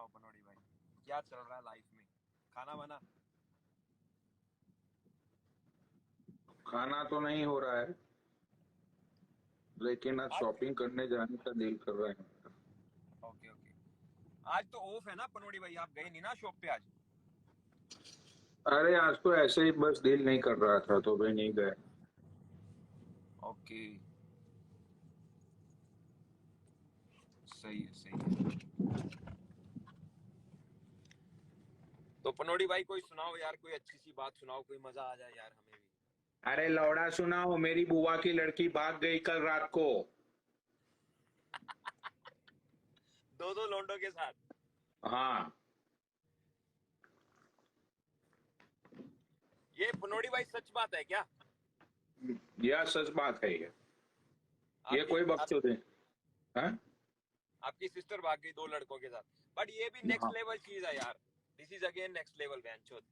सुनाओ पनोड़ी भाई, क्या चल रहा है लाइफ में? खाना बना? खाना तो नहीं हो रहा है, लेकिन आज आज शॉपिंग करने जाने का दिल कर रहा है। Okay okay. आज तो ऑफ है ना पनोड़ी भाई, आप गए नहीं ना शॉप पे आज? अरे आज तो ऐसे ही बस दिल नहीं कर रहा था तो भी नहीं गए। ओके, सही है सही है। तो पनोड़ी भाई कोई सुनाओ यार, कोई अच्छी सी बात सुनाओ, कोई मजा आ जाए यार हमें भी। अरे लौड़ा सुनाओ, मेरी बुआ की लड़की भाग गई कल रात को। दो दो लोंडो के साथ? हाँ। ये पनोड़ी भाई सच बात है क्या? यह सच बात है ये आपकी कोई बकचोद है। हाँ? आपकी सिस्टर भाग गई दो लड़कों के साथ? बट ये भी हाँ। नेक्स्ट लेवल चीज है यार। This is again next level बहनचोद।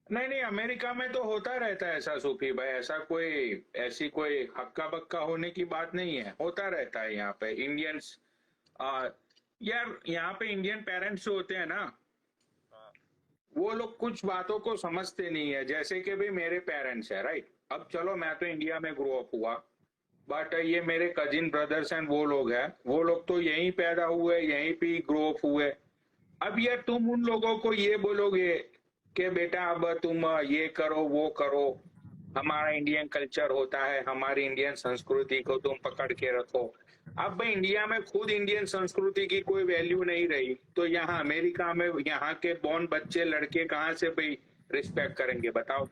नहीं नहीं, अमेरिका में तो होता रहता है ऐसा सूफी भाई, ऐसा कोई ऐसी कोई हक्का बक्का होने की बात नहीं है, होता रहता है यहाँ पे इंडियंस। यार यहाँ पे इंडियन पेरेंट्स जो होते हैं ना, हाँ वो लोग कुछ बातों को समझते नहीं है। जैसे कि भाई मेरे पेरेंट्स है, राइट। अब चलो मैं तो इंडिया में ग्रो अप हुआ, बट ये मेरे कजिन ब्रदर्स एंड वो लोग हैं, वो लोग तो यहीं पैदा हुए, यहीं पे ग्रो अप हुए। अब यार तुम उन लोगों को ये बोलोगे कि बेटा अब तुम ये करो वो करो, हमारा इंडियन कल्चर होता है, हमारी इंडियन संस्कृति को तुम पकड़ के रखो। अब भाई इंडिया में खुद इंडियन संस्कृति की कोई वैल्यू नहीं रही, तो यहाँ अमेरिका में यहाँ के बॉर्न बच्चे लड़के कहाँ से भाई रिस्पेक्ट करेंगे बताओ।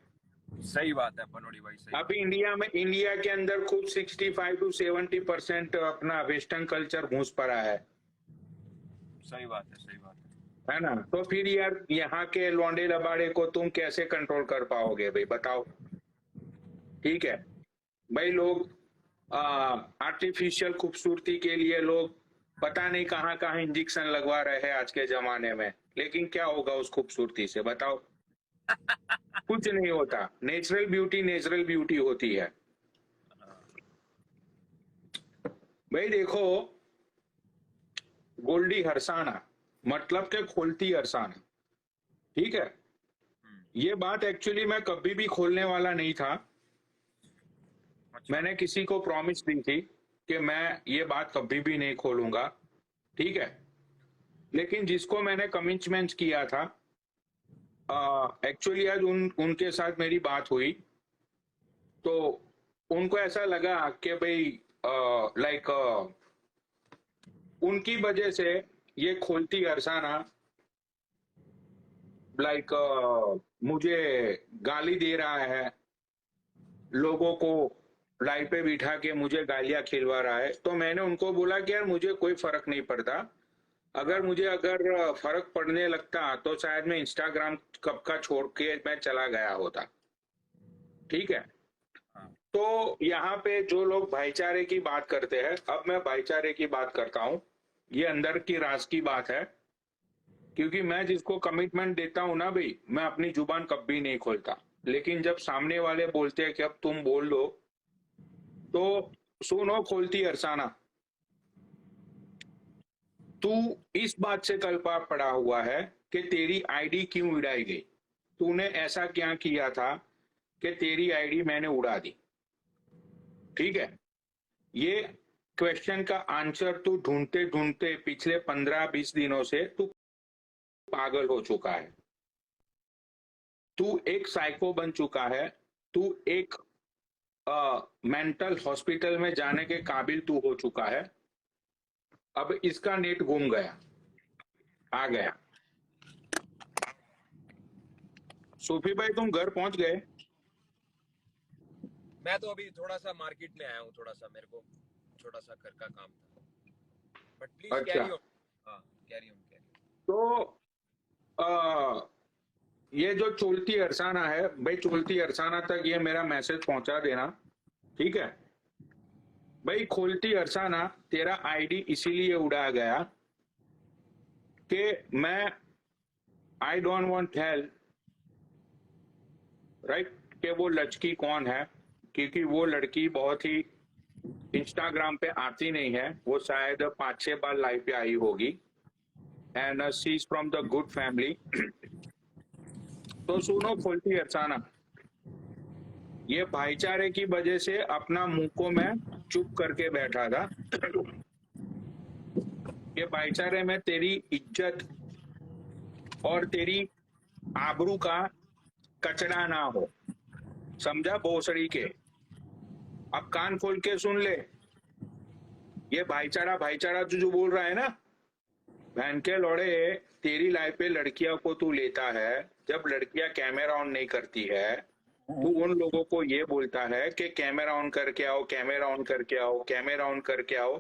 सही बात है पनोड़ी भाई, सही अब बात इंडिया के अंदर खुद 65 to 70% अपना वेस्टर्न कल्चर घुस पड़ा है। है, सही बात है, सही बात है। है ना, तो फिर यार यहाँ के लौंडे लबाड़े को तुम कैसे कंट्रोल कर पाओगे भाई बताओ। ठीक है भाई, लोग आर्टिफिशियल खूबसूरती के लिए लोग पता नहीं कहाँ कहाँ इंजेक्शन लगवा रहे हैं आज के जमाने में, लेकिन क्या होगा उस खूबसूरती से बताओ। कुछ नहीं होता। नेचुरल ब्यूटी होती है भाई। देखो, गोल्डी हरसाना मतलब के खोलती हरसाना, ठीक है। ये बात एक्चुअली मैं कभी भी खोलने वाला नहीं था। अच्छा। मैंने किसी को प्रॉमिस दी थी कि मैं ये बात कभी भी नहीं खोलूंगा, ठीक है। लेकिन जिसको मैंने कमिटमेंट किया था, एक्चुअली आज उनके साथ मेरी बात हुई, तो उनको ऐसा लगा कि भाई लाइक उनकी वजह से ये खोलती अरसाना लाइक मुझे गाली दे रहा है, लोगों को लाइन पे बिठा के मुझे गालियां खिलवा रहा है। तो मैंने उनको बोला कि यार मुझे कोई फर्क नहीं पड़ता, अगर फर्क पड़ने लगता तो शायद मैं इंस्टाग्राम कब का छोड़ के मैं चला गया होता, ठीक है। हाँ तो यहाँ पे जो लोग भाईचारे की बात करते हैं, अब मैं भाईचारे की बात करता हूँ। ये अंदर की राज की बात है, क्योंकि मैं जिसको कमिटमेंट देता हूँ ना भाई, मैं अपनी जुबान कभी नहीं खोलता। लेकिन जब सामने वाले बोलते हैं कि अब तुम बोल दो, तो सुनो खोलती अरसाना, तू इस बात से कल्पा पड़ा हुआ है कि तेरी आईडी क्यों उड़ाई गई। तूने ऐसा क्या किया था कि तेरी आईडी मैंने उड़ा दी, ठीक है। ये क्वेश्चन का आंसर तू ढूंढते ढूंढते पिछले 15-20 दिनों से तू पागल हो चुका है। तू एक साइको बन चुका है। तू एक मेंटल हॉस्पिटल में जाने के काबिल तू हो चुका है। अब इसका नेट घूम गया, आ गया। सूफी भाई तुम घर पहुंच गए? मैं तो अभी थोड़ा सा मार्केट में आया हूँ, थोड़ा सा मेरे को छोटा सा घर का काम था। बट प्लीज अच्छा। Carry on. हाँ, कैरी ऑन कैरी तो आ, ये जो चोलती अरसाना है भाई, चोलती अरसाना तक ये मेरा मैसेज पहुंचा देना, ठीक है। भाई खोलती अरसाना, तेरा आईडी इसीलिए उड़ाया गया कि मैं I don't want help, right. कि वो लड़की कौन है, क्योंकि वो लड़की बहुत ही इंस्टाग्राम पे आती नहीं है, वो शायद 5-6 बार लाइव पे आई होगी, and she's from the good family. तो सुनो खोलती अरसाना, ये भाईचारे की वजह से अपना मुंह को मैं चुप करके बैठा था कि भाईचारे में तेरी इज्जत और तेरी आबरू का कचरा ना हो, समझा भोसड़ी के। अब कान खोल के सुन ले, ये भाईचारा भाईचारा तू जो बोल रहा है ना, बहन के लौड़े, तेरी लाइफ पे लड़कियों को तू लेता है, जब लड़कियां कैमरा ऑन नहीं करती है तू उन लोगों को ये बोलता है कि कैमरा ऑन करके आओ, कैमरा ऑन करके आओ, कैमरा ऑन करके आओ।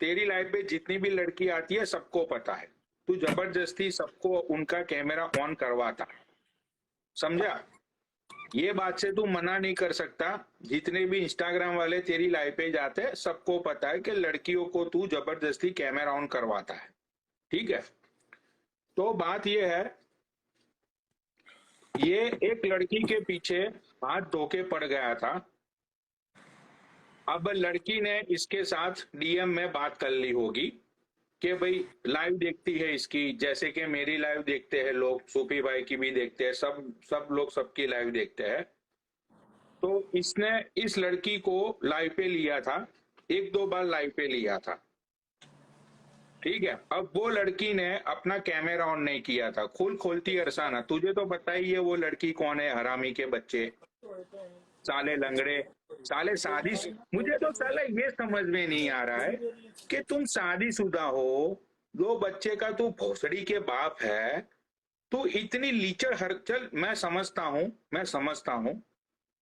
तेरी लाइफ पे जितनी भी लड़की आती है सबको पता है, तू जबरदस्ती सबको उनका कैमरा ऑन करवाता है, समझा। ये बात से तू मना नहीं कर सकता। जितने भी इंस्टाग्राम वाले तेरी लाइफ पे जाते हैं सबको पता है कि लड़कियों को तू जबरदस्ती कैमरा ऑन करवाता है, ठीक है। तो बात ये है, ये एक लड़की के पीछे हाथ धोके पड़ गया था। अब लड़की ने इसके साथ डीएम में बात कर ली होगी कि भाई लाइव देखती है इसकी, जैसे कि मेरी लाइव देखते हैं लोग, सूफी भाई की भी देखते हैं, सब लोग सबकी लाइव देखते हैं। तो इसने इस लड़की को लाइव पे लिया था, एक दो बार लाइव पे लिया था, ठीक है। अब वो लड़की ने अपना कैमरा ऑन नहीं किया था। खोलती अरसाना, तुझे तो पता ही है वो लड़की कौन है, हरामी के बच्चे, साले लंगड़े, साले शादी। मुझे तो साला ये समझ में नहीं आ रहा है कि तुम शादीशुदा हो, दो बच्चे का तू भोसड़ी के बाप है, तू इतनी लीचड़ चल, मैं समझता हूं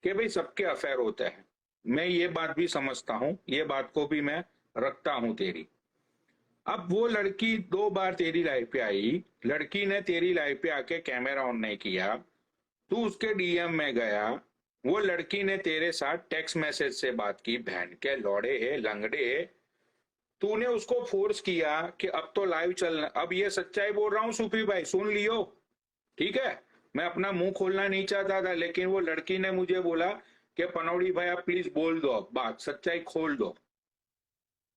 कि भाई सबके अफेयर होते हैं, मैं ये बात भी समझता हूं, ये बात को भी मैं रखता हूं तेरी। अब वो लड़की दो बार तेरी लाइफ पे आई, लड़की ने तेरी लाइफ पे आके कैमरा ऑन नहीं किया, तू उसके डीएम में गया, वो लड़की ने तेरे साथ टेक्स्ट मैसेज से बात की, बहन के लौड़े लंगड़े, तूने उसको फोर्स किया कि अब तो लाइव चलना। अब ये सच्चाई बोल रहा हूँ सूफी भाई, सुन लियो, ठीक है। मैं अपना मुंह खोलना नहीं चाहता था, लेकिन वो लड़की ने मुझे बोला कि पनौड़ी भाई आप प्लीज बोल दो, अब बात सच्चाई खोल दो,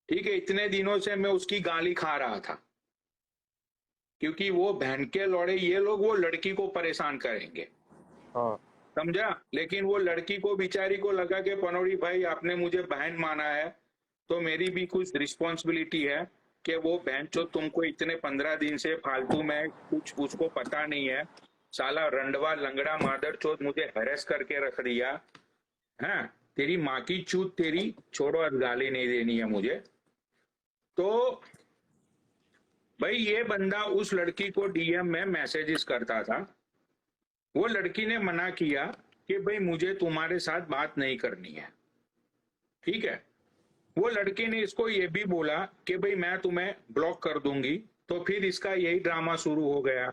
ठीक है। इतने दिनों से मैं उसकी गाली खा रहा था, क्योंकि वो बहन के लौड़े ये लोग वो लड़की को परेशान करेंगे, हाँ समझा। लेकिन वो लड़की को बेचारी को लगा कि पनौड़ी भाई आपने मुझे बहन माना है, तो मेरी भी कुछ रिस्पॉन्सिबिलिटी है कि वो बहन चो तुमको इतने 15 दिन से फालतू में कुछ उसको पता नहीं है, साला रंडवा लंगड़ा मादर चोद मुझे हैरेस करके रख दिया है, तेरी माँ की चूत तेरी, छोड़ो, अब गाली नहीं देनी है मुझे। तो भाई ये बंदा उस लड़की को डीएम में मैसेजेस करता था, वो लड़की ने मना किया कि भाई मुझे तुम्हारे साथ बात नहीं करनी है, ठीक है। वो लड़की ने इसको ये भी बोला कि भाई मैं तुम्हें ब्लॉक कर दूंगी, तो फिर इसका यही ड्रामा शुरू हो गया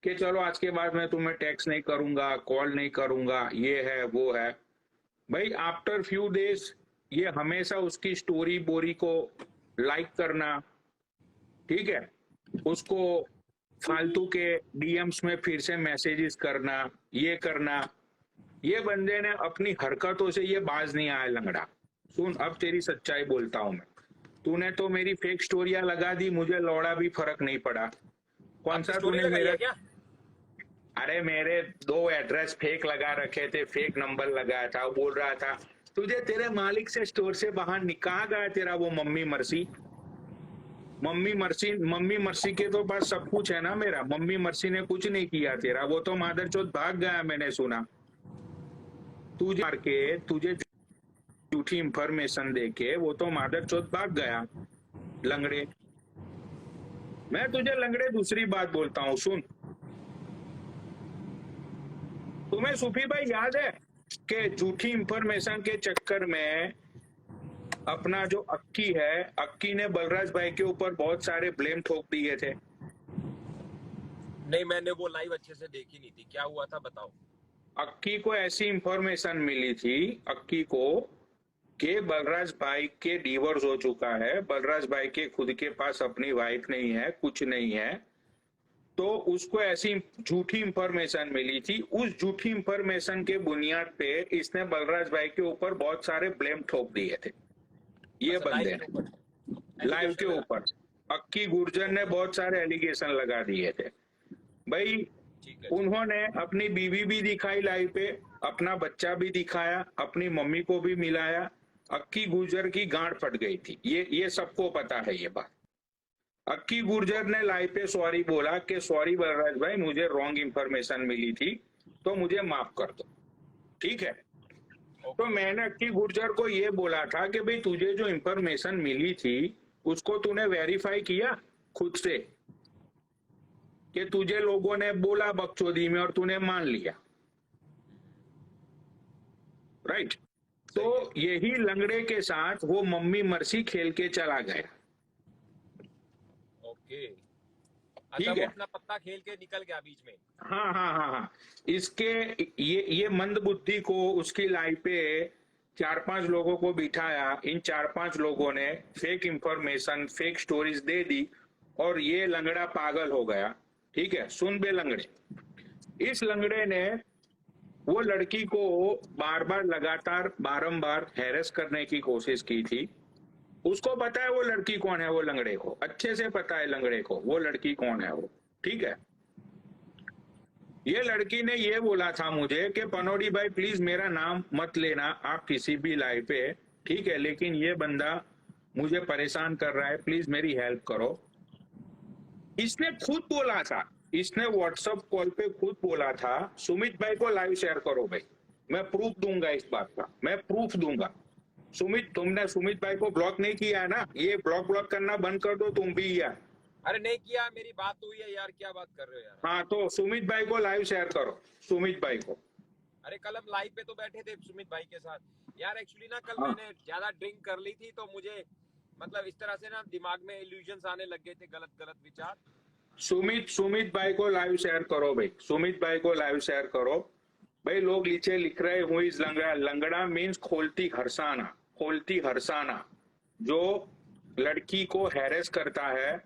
कि चलो आज के बाद मैं तुम्हें टेक्स्ट नहीं करूंगा, कॉल नहीं करूंगा, ये है वो है। भाई आफ्टर फ्यू डेज ये हमेशा उसकी स्टोरी बोरी को लाइक करना, ठीक है, उसको फालतू के डीएम्स में फिर से मैसेजेस करना, ये करना। ये बंदे ने अपनी हरकतों से ये बाज नहीं आया लंगड़ा। सुन, अब तेरी सच्चाई बोलता हूं मैं, तूने तो मेरी फेक स्टोरियां लगा दी, मुझे लौड़ा भी फर्क नहीं पड़ा। कौन सा तूने मेरे, क्या? अरे मेरे 2 एड्रेस फेक लगा रखे थे, फेक नंबर लगाया था, बोल रहा था तुझे तेरे मालिक से स्टोर से बाहर निकाल गया तेरा वो मम्मी मर्सी के तो पास सब कुछ है ना मेरा, मम्मी मर्सी ने कुछ नहीं किया तेरा, वो तो मादरचोद भाग गया, मैंने सुना। तुझे मार के, तुझे झूठी इंफॉर्मेशन देके वो तो मादरचोद भाग गया, लंगड़े। मैं तुझे लंगड़े दूसरी बात बोलता हूँ, सुन। तुम्हें सूफी भाई याद है कि झूठी इंफॉर्मेशन के चक्कर में अपना जो अक्की है, अक्की ने बलराज भाई के ऊपर बहुत सारे ब्लेम ठोक दिए थे। नहीं, मैंने वो लाइव अच्छे से देखी नहीं थी, क्या हुआ था बताओ। अक्की को ऐसी इंफॉर्मेशन मिली थी, अक्की को, कि बलराज भाई के डिवोर्स हो चुका है, बलराज भाई के खुद के पास अपनी वाइफ नहीं है, कुछ नहीं है, तो उसको ऐसी झूठी इंफॉर्मेशन मिली थी। उस झूठी इंफॉर्मेशन के बुनियाद पे इसने बलराज भाई के ऊपर बहुत सारे ब्लेम ठोक दिए थे, ये बंदे ने लाइव के ऊपर। अक्की गुर्जर ने बहुत सारे एलिगेशन लगा दिए थे भाई। ठीक है। उन्होंने अपनी बीवी भी दिखाई लाइव पे, अपना बच्चा भी दिखाया, अपनी मम्मी को भी मिलाया। अक्की गुर्जर की गांड फट गई थी, ये सबको पता है ये बात। अक्की गुर्जर ने लाइव पे सॉरी बोला कि सॉरी बलराज भाई, मुझे रॉन्ग इंफॉर्मेशन मिली थी, तो मुझे माफ कर दो। ठीक है। तो मैंने अक्की गुर्जर को ये बोला था कि भाई तुझे जो इंफॉर्मेशन मिली थी उसको तूने वेरीफाई किया खुद से, कि तुझे लोगों ने बोला बकचोदी में और तूने मान लिया, राइट। तो यही लंगड़े के साथ वो मम्मी मर्सी खेल के चला गया। ओके। अच्छा, ठीक वो है। अपना पत्ता खेल के निकल गया बीच में। हाँ हाँ हाँ हाँ। इसके ये मंद बुद्धि को उसकी लाइफ पे 4-5 लोगों को बिठाया, इन 4-5 लोगों ने फेक इंफॉर्मेशन, फेक स्टोरीज दे दी और ये लंगड़ा पागल हो गया। ठीक है, सुन बे लंगड़े, इस लंगड़े ने वो लड़की को बार बार लगातार बारंबार हैरेस करने की कोशिश की थी। उसको पता है वो लड़की कौन है, वो लंगड़े को अच्छे से पता है, लंगड़े को वो लड़की कौन है वो। ठीक है। ये लड़की ने ये बोला था मुझे कि पनौड़ी भाई प्लीज मेरा नाम मत लेना आप किसी भी लाइव पे, ठीक है, लेकिन ये बंदा मुझे परेशान कर रहा है, प्लीज मेरी हेल्प करो। इसने खुद बोला था, इसने व्हाट्सएप कॉल पे खुद बोला था, सुमित भाई को लाइव शेयर करो भाई, मैं प्रूफ दूंगा इस बात का, मैं प्रूफ दूंगा। सुमित, तुमने सुमित भाई को ब्लॉक नहीं किया है ना, ये ब्लॉक करना बंद कर दो तुम भी यार। अरे नहीं किया, मेरी बात हुई है यार, क्या बात कर रहे हो यार। हाँ, तो सुमित भाई को लाइव शेयर करो, सुमित भाई को। अरे कल हम लाइव पे तो बैठे थे सुमित भाई के साथ यार। एक्चुअली ना कल हाँ। मैंने ज्यादा ड्रिंक कर ली थी, तो मुझे मतलब इस तरह से ना दिमाग में इल्यूजन्स आने लग गए थे, गलत गलत विचार। सुमित भाई को लाइव शेयर करो भाई, सुमित भाई को लाइव शेयर करो भाई। लोग नीचे लिख रहे हु इज लंगड़ा, लंगड़ा मीन्स खोलती हरसाना, खोलती हरसाना, जो लड़की को हैरेस करता है।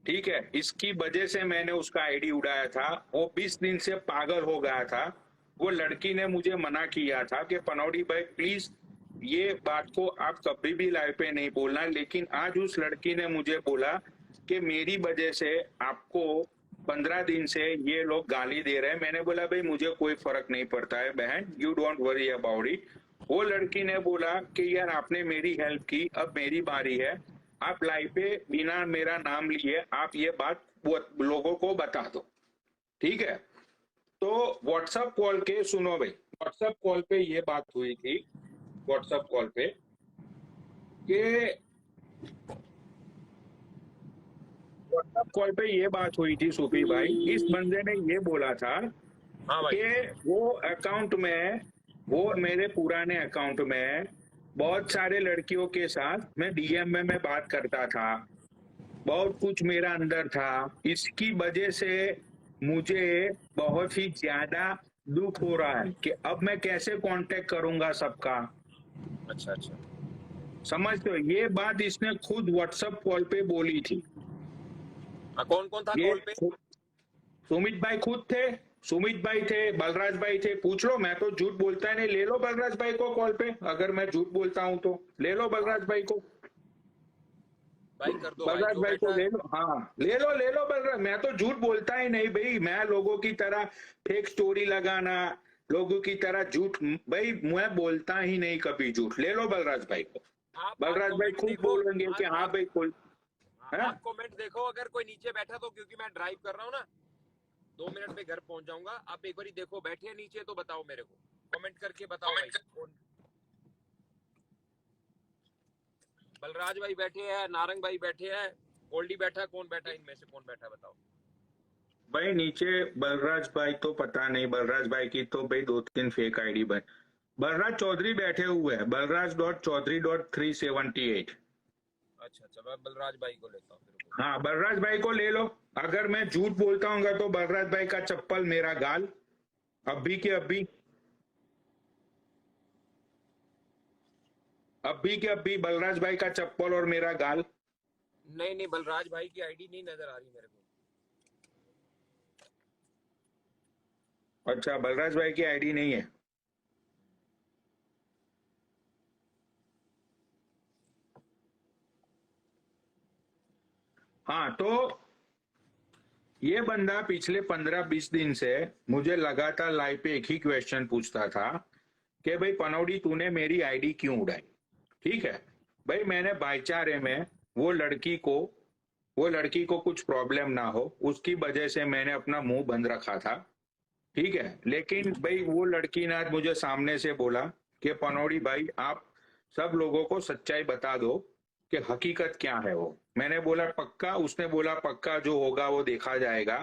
ठीक है, इसकी वजह से मैंने उसका आईडी उड़ाया था, वो 20 दिन से पागल हो गया था। वो लड़की ने मुझे मना किया था कि पनौड़ी भाई प्लीज ये बात को आप कभी भी लाइव पे नहीं बोलना, लेकिन आज उस लड़की ने मुझे बोला कि मेरी वजह से आपको 15 दिन से ये लोग गाली दे रहे हैं। मैंने बोला भाई मुझे कोई फर्क नहीं पड़ता है बहन, you don't worry about it. वो लड़की ने बोला कि यार आपने मेरी हेल्प की, अब मेरी बारी है, आप लाइव पे बिना मेरा नाम लिए आप ये बात लोगों को बता दो। ठीक है। तो व्हाट्सएप कॉल के सुनो भाई, व्हाट्सएप कॉल पे ये बात हुई थी, व्हाट्सएप कॉल पे कि व्हाट्सएप कॉल पे ये बात हुई थी सूफी भाई, इस बंदे ने ये बोला था हाँ भाई। कि वो अकाउंट में, वो मेरे पुराने अकाउंट में बहुत सारे लड़कियों के साथ मैं डीएम में मैं बात करता था, बहुत कुछ मेरा अंदर था, इसकी वजह से मुझे बहुत ही ज्यादा दुख हो रहा है कि अब मैं कैसे कांटेक्ट करूंगा सबका। अच्छा अच्छा। समझते हो, ये बात इसने खुद व्हाट्सएप कॉल पे बोली थी। कौन कौन था ये कॉल पे? सुमित भाई खुद थे, सुमित भाई थे, बलराज भाई थे, पूछ लो, मैं तो झूठ बोलता ही नहीं, ले लो बलराज भाई को कॉल पे, अगर मैं झूठ बोलता हूं तो ले लो बलराज भाई को, भाई कर दो भाई, बलराज जो भाई को बैठा ले है। लो, हाँ ले लो बलराज, मैं तो झूठ बोलता ही नहीं भाई, मैं लोगों की तरह फेक स्टोरी लगाना, लोगों की तरह झूठ भाई मैं बोलता ही नहीं कभी झूठ, ले लो बलराज भाई को। आप बलराज भाई कमेंट खुद देखो। बोलेंगे कि हाँ भाई कोई है। आप कमेंट देखो, अगर कोई नीचे बैठा तो, क्योंकि मैं ड्राइव कर रहा हूँ ना, 2 मिनट में घर पहुंच जाऊंगा। आप एक बार देखो, बैठे हैं नीचे तो बताओ मेरे को, कमेंट करके बताओ भाई कौन। बलराज भाई बैठे हैं, नारंग भाई बैठे हैं, गोल्डी बैठा, कौन बैठा इनमें से, कौन बैठा बताओ भाई नीचे बलराज भाई तो पता नहीं, बलराज भाई की तो भाई 2-3 फेक आईडी बन, बलराज चौधरी बैठे हुए हैं, बलराज.चौधरी.378। अच्छा अच्छा, मैं बलराज भाई को लेता हूँ फिर। हाँ, बलराज भाई को ले लो। अगर मैं झूठ बोलता हूँ तो बलराज भाई का चप्पल मेरा गाल, अभी के अभी, अभी के अभी बलराज भाई का चप्पल और मेरा गाल। नहीं नहीं, बलराज भाई की आईडी नहीं नजर आ रही मेरे को। अच्छा, बलराज भाई की आईडी नहीं है। हाँ, तो ये बंदा पिछले 15-20 दिन से मुझे लगातार लाइव पे एक ही क्वेश्चन पूछता था कि भाई पनौडी तूने मेरी आईडी क्यों उड़ाई। ठीक है भाई, मैंने भाईचारे में वो लड़की को कुछ प्रॉब्लम ना हो उसकी वजह से मैंने अपना मुंह बंद रखा था। ठीक है, लेकिन भाई वो लड़की ने आज मुझे सामने से बोला कि पनौडी भाई आप सब लोगों को सच्चाई बता दो कि हकीकत क्या है। वो मैंने बोला पक्का, उसने बोला पक्का, जो होगा वो देखा जाएगा,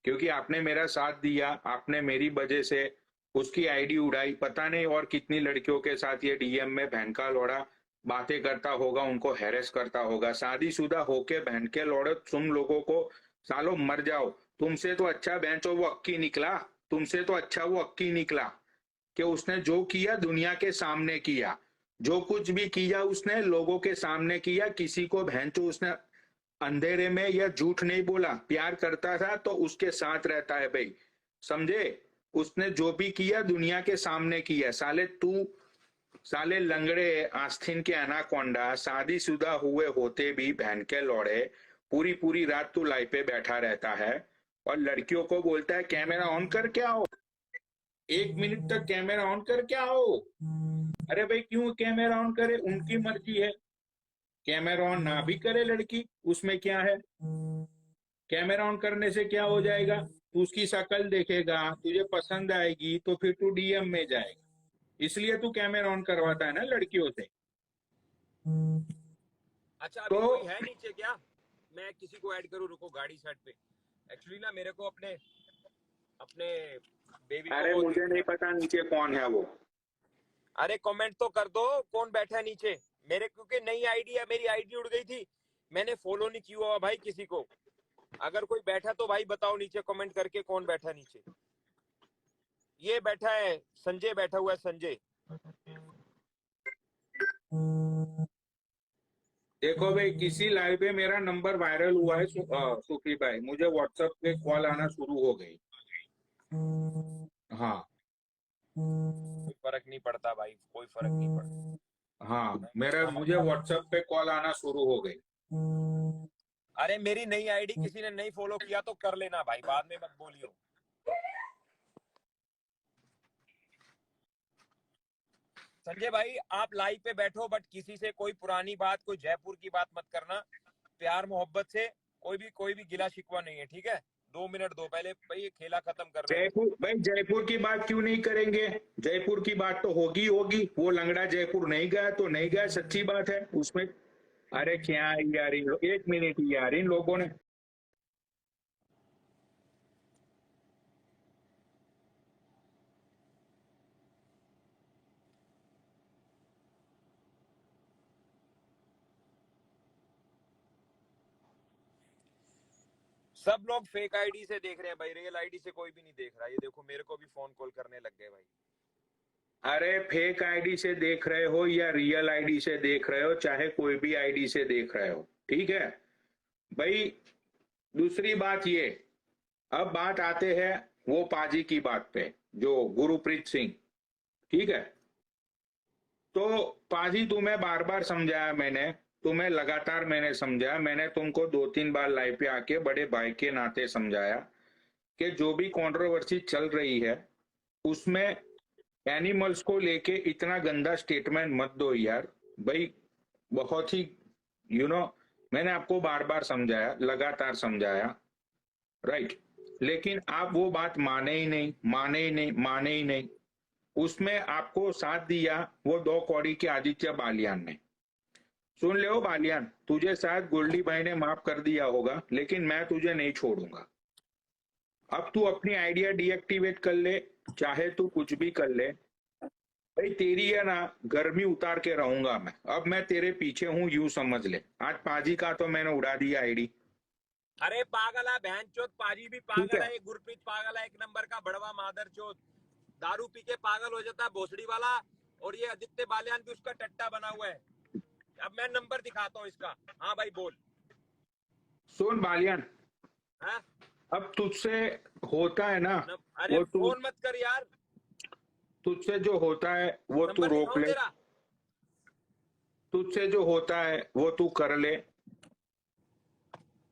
क्योंकि आपने मेरा साथ दिया, आपने मेरी वजह से उसकी आईडी उड़ाई, पता नहीं और कितनी लड़कियों के साथ ये डीएम में बहन का लौड़ा बातें करता होगा, उनको हैरेस करता होगा। शादीशुदा होके बहन के लौड़े तुम लोगों को, सालों मर जाओ। तुमसे तो अच्छा बेंचो वो अक्की निकला, तुमसे तो अच्छा वो अक्की निकला कि उसने जो किया दुनिया के सामने किया, जो कुछ भी किया उसने लोगों के सामने किया, किसी को भैंचो उसने अंधेरे में या झूठ नहीं बोला। प्यार करता था तो उसके साथ रहता है भाई, समझे। उसने जो भी किया दुनिया के सामने किया। साले लंगड़े आस्तीन के अनाकोंडा, शादीशुदा हुए होते भी बहन के लौड़े, पूरी पूरी रात तू लाइव पे बैठा रहता है और लड़कियों को बोलता है कैमरा ऑन करके आओ, 1 मिनट तक कैमरा ऑन करके आओ। अरे भाई क्यों कैमरा ऑन करे, उनकी मर्जी है। कैमरा ऑन ना भी करे लड़की, उसमें क्या है। कैमरा ऑन करने से क्या हो जाएगा, तू उसकी शक्ल देखेगा, तुझे पसंद आएगी तो फिर तू डीएम में जाएगा। इसलिए तू कैमरा ऑन करवाता है ना लड़कियों से। अच्छा अभी तो कोई है नीचे क्या? मैं किसी को ऐड करूं, रुको गाड़ी साइड पे। एक्चुअली ना मेरे को अपने अपने बेबी अरे को मुझे नहीं पता नीचे कौन है वो। अरे कमेंट तो कर दो कौन बैठा है नीचे मेरे, क्योंकि नई आईडी है, मेरी आईडी उड़ गई थी, मैंने फॉलो नहीं किया हुआ भाई किसी को। अगर कोई बैठा तो भाई बताओ नीचे कमेंट करके कौन बैठा नीचे। ये बैठा है संजय, बैठा हुआ है संजय। देखो भाई, किसी लाइव पे मेरा नंबर वायरल हुआ है सुखी भाई, मुझे व्हाट्सएप पे कॉल आना शुरू हो गई। हाँ कोई फर्क नहीं पड़ता भाई, कोई फर्क नहीं पड़ता। हाँ, मुझे व्हाट्सएप पे कॉल आना शुरू हो गई। अरे मेरी नई आईडी किसी ने नहीं फॉलो किया तो कर लेना भाई, बाद में मत बोलियो। संजय भाई आप लाइव पे बैठो, बट किसी से कोई पुरानी बात, कोई जयपुर की बात मत करना, प्यार मोहब्बत से, कोई भी गिला शिकवा नहीं है, ठीक है। 2 मिनट दो पहले भाई, ये खेला खत्म कर रहे हैं। जयपुर की बात क्यों नहीं करेंगे, जयपुर की बात तो होगी होगी। वो लंगड़ा जयपुर नहीं गया तो नहीं गया, सच्ची बात है उसमें। अरे क्या है यार, 1 मिनट यार, इन लोगों ने सब लोग फेक आईडी से देख रहे हैं भाई, रियल आईडी से कोई भी नहीं देख रहा। ये देखो मेरे को भी फोन कॉल करने लग गए भाई। अरे फेक आईडी से देख रहे हो या रियल आईडी से देख रहे हो, चाहे कोई भी आईडी से देख रहे हो, ठीक है भाई। दूसरी बात ये, अब बात आते हैं वो पाजी की बात पे, जो गुरप्रीत सिंह, ठीक है। तो पाजी तुम्हें बार बार समझाया मैंने, तुम्हें लगातार मैंने समझाया, मैंने तुमको 2-3 बार लाइव पे आके बड़े भाई के नाते समझाया कि जो भी कंट्रोवर्सी चल रही है उसमें एनिमल्स को लेके इतना गंदा स्टेटमेंट मत दो यार भाई। बहुत ही मैंने आपको बार बार समझाया, लगातार समझाया, राइट। लेकिन आप वो बात माने ही नहीं, माने ही नहीं, माने ही नहीं। उसमें आपको साथ दिया वो 2 कौड़ी के आदित्य बालियान ने। सुन ले ओ बालियान, तुझे शायद गोल्डी भाई ने माफ कर दिया होगा, लेकिन मैं तुझे नहीं छोड़ूंगा। अब तू अपनी आइडिया डीएक्टिवेट कर ले, चाहे तू कुछ भी कर ले भाई, तेरी है ना गर्मी उतार के रहूंगा मैं। अब मैं तेरे पीछे हूं, यूं समझ ले। आज पाजी का तो मैंने उड़ा दिया आईडी। अरे पागल है बहन चोद, पाजी भी ठीक पागल है, है, गुरप्रीत पागल है, 1 नंबर का बड़वा मादर चोद, दारू पी के पागल हो जाता है भोसड़ी वाला। और ये आदित्य बालियान भी उसका टट्टा बना हुआ है। अब मैं नंबर दिखाता हूँ इसका। हाँ भाई बोल। सुन बालियान, है? अब तुझसे होता है ना अरे वो तू, फोन मत कर यार, तुझसे जो होता है वो तू नंबर रोक दिखाऊं ले, तेरा? तुझसे जो होता है वो तू कर ले।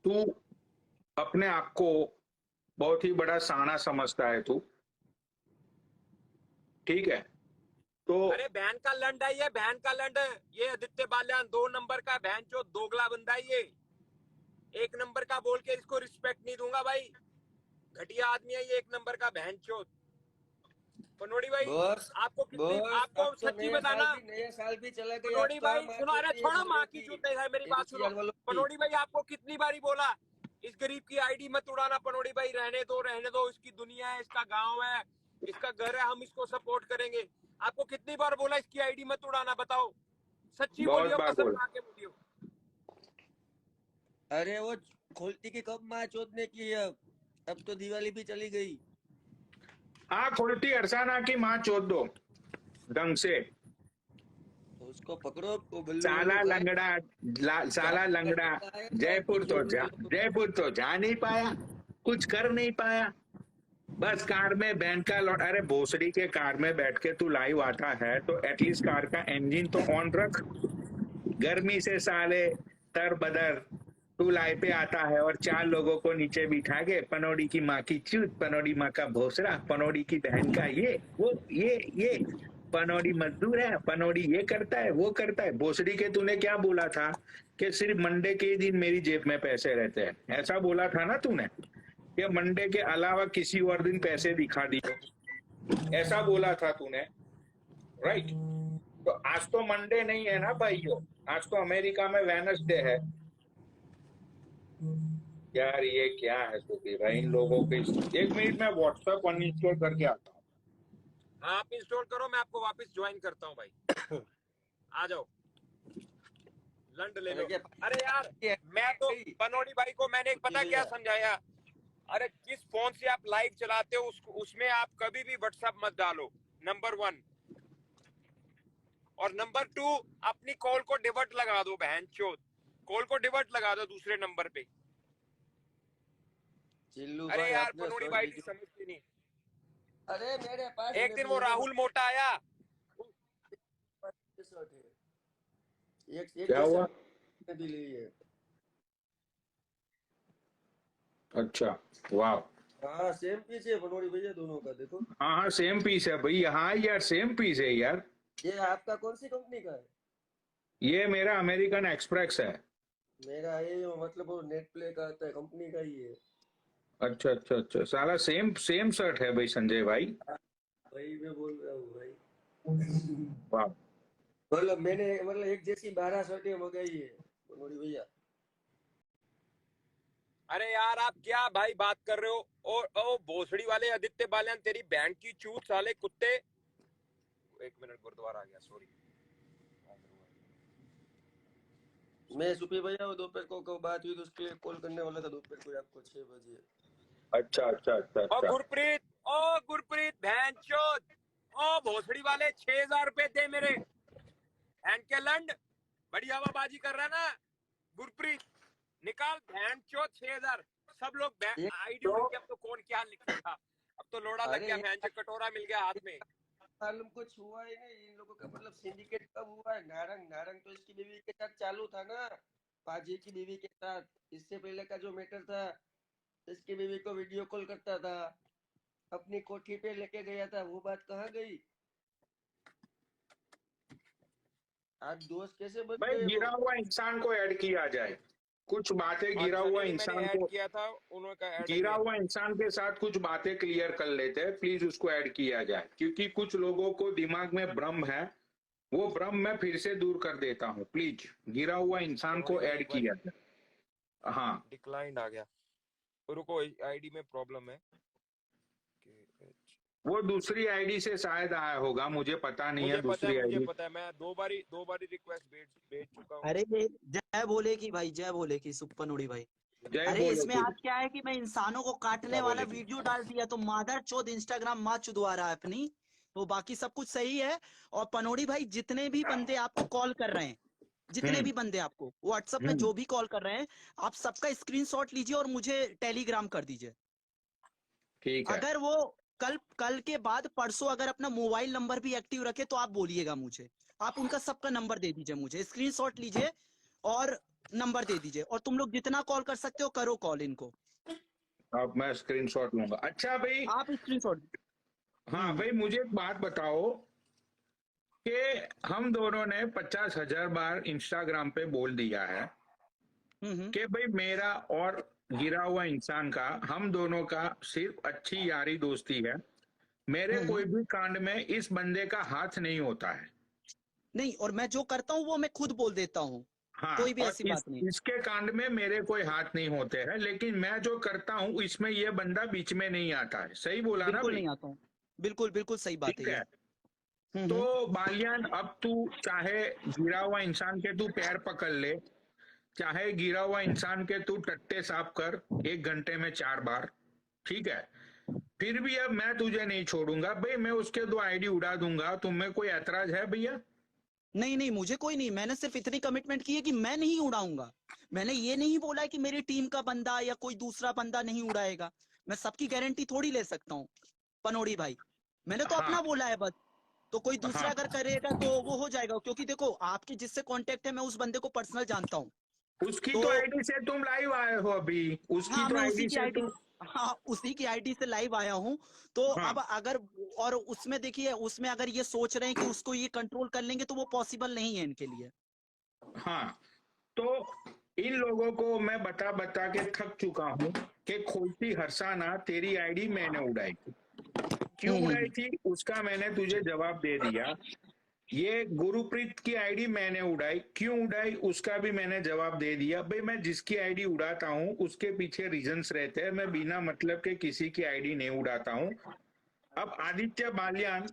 तू अपने आप को बहुत ही बड़ा साना समझता है तू, ठीक है? तो अरे बहन का लंड है ये, बहन का लंड है ये आदित्य बाल्यान, 2 नंबर का बहन चो दोगला बंदा है ये। 1 नंबर का बोल के इसको रिस्पेक्ट नहीं दूंगा भाई, घटिया आदमी है ये, 1 नंबर का बहन चो। पनोड़ी भाई बॉस, आपको कितनी, बॉस आपको अब तो सच्ची बताना। नया साल भी चला गया। अब पनोड़ी तो भाई हम सुनो, अरे आते छोड़ो हैं माँ की चूत है, मेरी बात सुनो। NCR वालों की। पनोड़ी भाई आपको कितनी बारी बोला, इस गरीब की आईडी मत उड़ाना पनोड़ी भाई, रहने दो रहने दो, इसकी दुनिया है, इसका गांव है, इसका घर है, हम इसको सपोर्ट करेंगे। आपको कितनी बार बोला इसकी आईडी मत उड़ाना, बताओ सच्ची बहुत बोलियो, बार कसम बोला। खा के बोलियो। अरे वो खोलती की कब माँ चोदने की है। अब तो दिवाली भी चली गई। हाँ, खुलती अरसाना की माँ चोद दो ढंग से। तो उसको पकड़ो, वो बल्लू साला बल्लू खाए। लंगड़ा, साला लंगड़ा, जयपुर तो जा नहीं पाया, कुछ कर नहीं पाया, बस कार में बैंड का लौट। अरे भोसड़ी के कार में बैठ के तू लाइव आता है तो एटलीस्ट कार का इंजन तो ऑन रख। गर्मी से साले तर बदर तू लाइव पे आता है और 4 लोगों को नीचे बिठा के पनौड़ी की माँ की चूत, पनौड़ी माँ का भोसड़ा, पनौड़ी की बहन का ये वो ये पनौड़ी मजदूर है, पनौड़ी ये करता है वो करता है। भोसड़ी के तूने क्या बोला था कि सिर्फ मंडे के ही दिन मेरी जेब में पैसे रहते हैं, ऐसा बोला था ना तूने, कि मंडे के अलावा किसी और दिन पैसे दिखा दियो, ऐसा बोला था तूने, राइट? तो आज तो मंडे नहीं है ना भाइयों, आज तो अमेरिका में वेनसडे है। यार ये क्या है सुखी भाई, इन लोगों के। 1 मिनट में व्हाट्सएप अनइंस्टॉल करके आता हूँ। हाँ आप इंस्टॉल करो, मैं आपको वापस ज्वाइन करता हूँ भाई। आ जाओ, लंड ले लो। अरे यार मैं तो पनौड़ी भाई को मैंने पता क्या समझाया, अरे जिस फोन से आप लाइव चलाते हो उसमें आप कभी भी व्हाट्सएप मत डालो, नंबर 1। और नंबर 2, अपनी कॉल को डिवर्ट लगा दो, बहन चोद कॉल को डिवर्ट लगा दो दूसरे नंबर पे। अरे यार पनौड़ी भाई की समझती नहीं। अरे मेरे पास एक दिन वो राहुल मोटा आया, क्या हुआ? भी ली है। अच्छा, वाह। हाँ सेम पीस है पनौड़ी भैया दोनों का, देखो। हाँ हाँ सेम पीस है भाई, हाँ यार सेम पीस है यार। ये आपका कौन सी कंपनी का है? ये मेरा अमेरिकन एक्सप्रेस है। मेरा ये मतलब वो नेट प्ले का आता है, कंपनी का ही है। अच्छा अच्छा अच्छा, साला सेम शर्ट है भाई संजय भाई। भाई मैं बोल रहा हूँ भाई। वाह। मतलब मैंने मतलब एक जैसी 12 शर्टें मंगाई है पनौड़ी भैया। अरे यार आप क्या भाई बात कर रहे हो? और ओ भोसड़ी वाले आदित्य बाल्यान, तेरी बैंड की चूत साले कुत्ते। 1 मिनट, गुरुद्वारा आ गया, सॉरी। मैं सुपी भैया वो दोपहर को बात हुई तो उसके लिए कॉल करने वाला था दोपहर को आपको 6 बजे। अच्छा अच्छा अच्छा ओ अच्छा। गुरप्रीत बहन चोद, ओ भोसड़ी वाले 6000 रुपए दे मेरे, बहन के लंड, बड़ी हवाबाजी कर रहा है ना गुरप्रीत, निकाल बहन चोद 6000। सब लोग आईडी उड़ गई, अब तो कौन क्या लिखेगा, अब तो लोड़ा लग गया, बहन से कटोरा मिल गया हाथ में। मालूम कुछ हुआ ही नहीं इन लोगों का, मतलब सिंडिकेट कब हुआ है? नारंग तो इसकी बीवी के साथ चालू था ना, पाजी की बीवी के साथ। इससे पहले का जो मैटर था, इसकी बीवी को वीडियो कॉल करता था, अपनी कोठी पे लेके गया था, वो बात कहाँ गई? आज दोस्त कैसे बन भाई गए? गिरा हुआ इंसान को ऐड किया जाए, कुछ बातें गिरा हुआ इंसान को किया था उन्होंने, गिरा हुआ इंसान के साथ कुछ बातें क्लियर कर लेते हैं, प्लीज उसको ऐड किया जाए, क्योंकि कुछ लोगों को दिमाग में भ्रम है, वो भ्रम मैं फिर से दूर कर देता हूँ। प्लीज गिरा हुआ इंसान को ऐड किया जाए। हाँ डिक्लाइन आ गया, रुको आईडी में प्रॉब्लम है। वो दूसरी आईडी से शायद आया होगा, मुझे पता नहीं है दूसरी आईडी। मुझे पता है, मैं दो बारी रिक्वेस्ट भेज चुका हूँ। अरे जय बोले की भाई, जय बोले की सुपनोड़ी भाई। अरे इसमें आज क्या है कि मैं इंसानों को काटने वाला वीडियो डाल दिया तो मादर चोद इंस्टाग्राम माँ चुदवा रहा है अपनी, तो बाकी सब कुछ सही है। और पनौड़ी भाई जितने भी बंदे आपको कॉल कर रहे हैं, जितने भी बंदे आपको व्हाट्सएप में जो भी कॉल कर रहे हैं, आप सबका स्क्रीनशॉट लीजिए और मुझे टेलीग्राम कर दीजिए। ठीक है। अगर वो कल के बाद परसों अगर अपना मोबाइल नंबर भी एक्टिव रखे तो आप बोलिएगा मुझे, आप उनका सबका नंबर दे दीजिए मुझे, स्क्रीनशॉट लीजिए और नंबर दे दीजिए और तुम लोग जितना कॉल कर सकते हो करो कॉल इनको। अब मैं स्क्रीनशॉट लूंगा। अच्छा भाई, आप स्क्रीनशॉट। हाँ भाई, मुझे एक बात बताओ कि हम दोनों ने 50,000 बार इंस्टाग्राम पे बोल दिया है कि भाई मेरा और गिरा हुआ इंसान का, हम दोनों का सिर्फ अच्छी यारी दोस्ती है, मेरे कोई भी कांड में इस बंदे का हाथ नहीं होता है। नहीं, और मैं जो करता हूँ वो मैं खुद बोल देता हूँ, हाँ, कोई भी और ऐसी बात नहीं। इसके कांड में मेरे कोई हाथ नहीं होते हैं, लेकिन मैं जो करता हूँ इसमें ये बंदा बीच में नहीं आता है। सही बोला ना बिल्कुल भाई? नहीं आता हूँ, बिल्कुल बिल्कुल सही बात है ठीक ये। है। तो बालियान, अब तू चाहे गिरा हुआ इंसान के तू पैर पकड़ ले, चाहे गिरा हुआ इंसान के तू टट्टे साफ कर 1 घंटे में 4 बार, ठीक है, फिर भी अब मैं तुझे नहीं छोड़ूंगा भाई। मैं उसके 2 आईडी उड़ा दूंगा। तुम्हें कोई ऐतराज है भैया? नहीं नहीं, मुझे कोई नहीं, मैंने सिर्फ इतनी कमिटमेंट की है कि मैं नहीं उड़ाऊंगा। मैंने ये नहीं बोला है कि मेरी टीम का बंदा या कोई दूसरा बंदा नहीं उड़ाएगा। मैं सबकी गारंटी थोड़ी ले सकता हूँ पनोड़ी भाई, मैंने तो हाँ अपना बोला है बस। तो कोई दूसरा हाँ अगर करेगा तो वो हो जाएगा, क्योंकि देखो आपके जिससे कांटेक्ट है मैं उस बंदे को पर्सनल जानता हूँ। उसकी तो तो आईडी से तुम लाइव आए हो अभी, उसकी हाँ, तो मैं उसी आईडी की से आईडी, तुम। हाँ उसी की आईडी से लाइव आया हूँ। तो हाँ अब अगर, और उसमें देखिए, उसमें अगर ये सोच रहे हैं कि उसको ये कंट्रोल कर लेंगे तो वो पॉसिबल नहीं है इनके लिए। हाँ, तो इन लोगों को मैं बता बता के थक चुका हूँ कि खोलती हर्षाना तेरी आईडी मैंने उड़ाई थी। क्यों उड़ाई थी उसका मैंने तुझे जवाब दे दिया। ये गुरुप्रीत की आईडी मैंने उड़ाई, क्यों उड़ाई उसका भी मैंने जवाब दे दिया। भाई मैं जिसकी आईडी उड़ाता हूँ उसके पीछे रीजंस रहते हैं, मैं बिना मतलब के किसी की आईडी नहीं उड़ाता हूँ। अब आदित्य बालियान,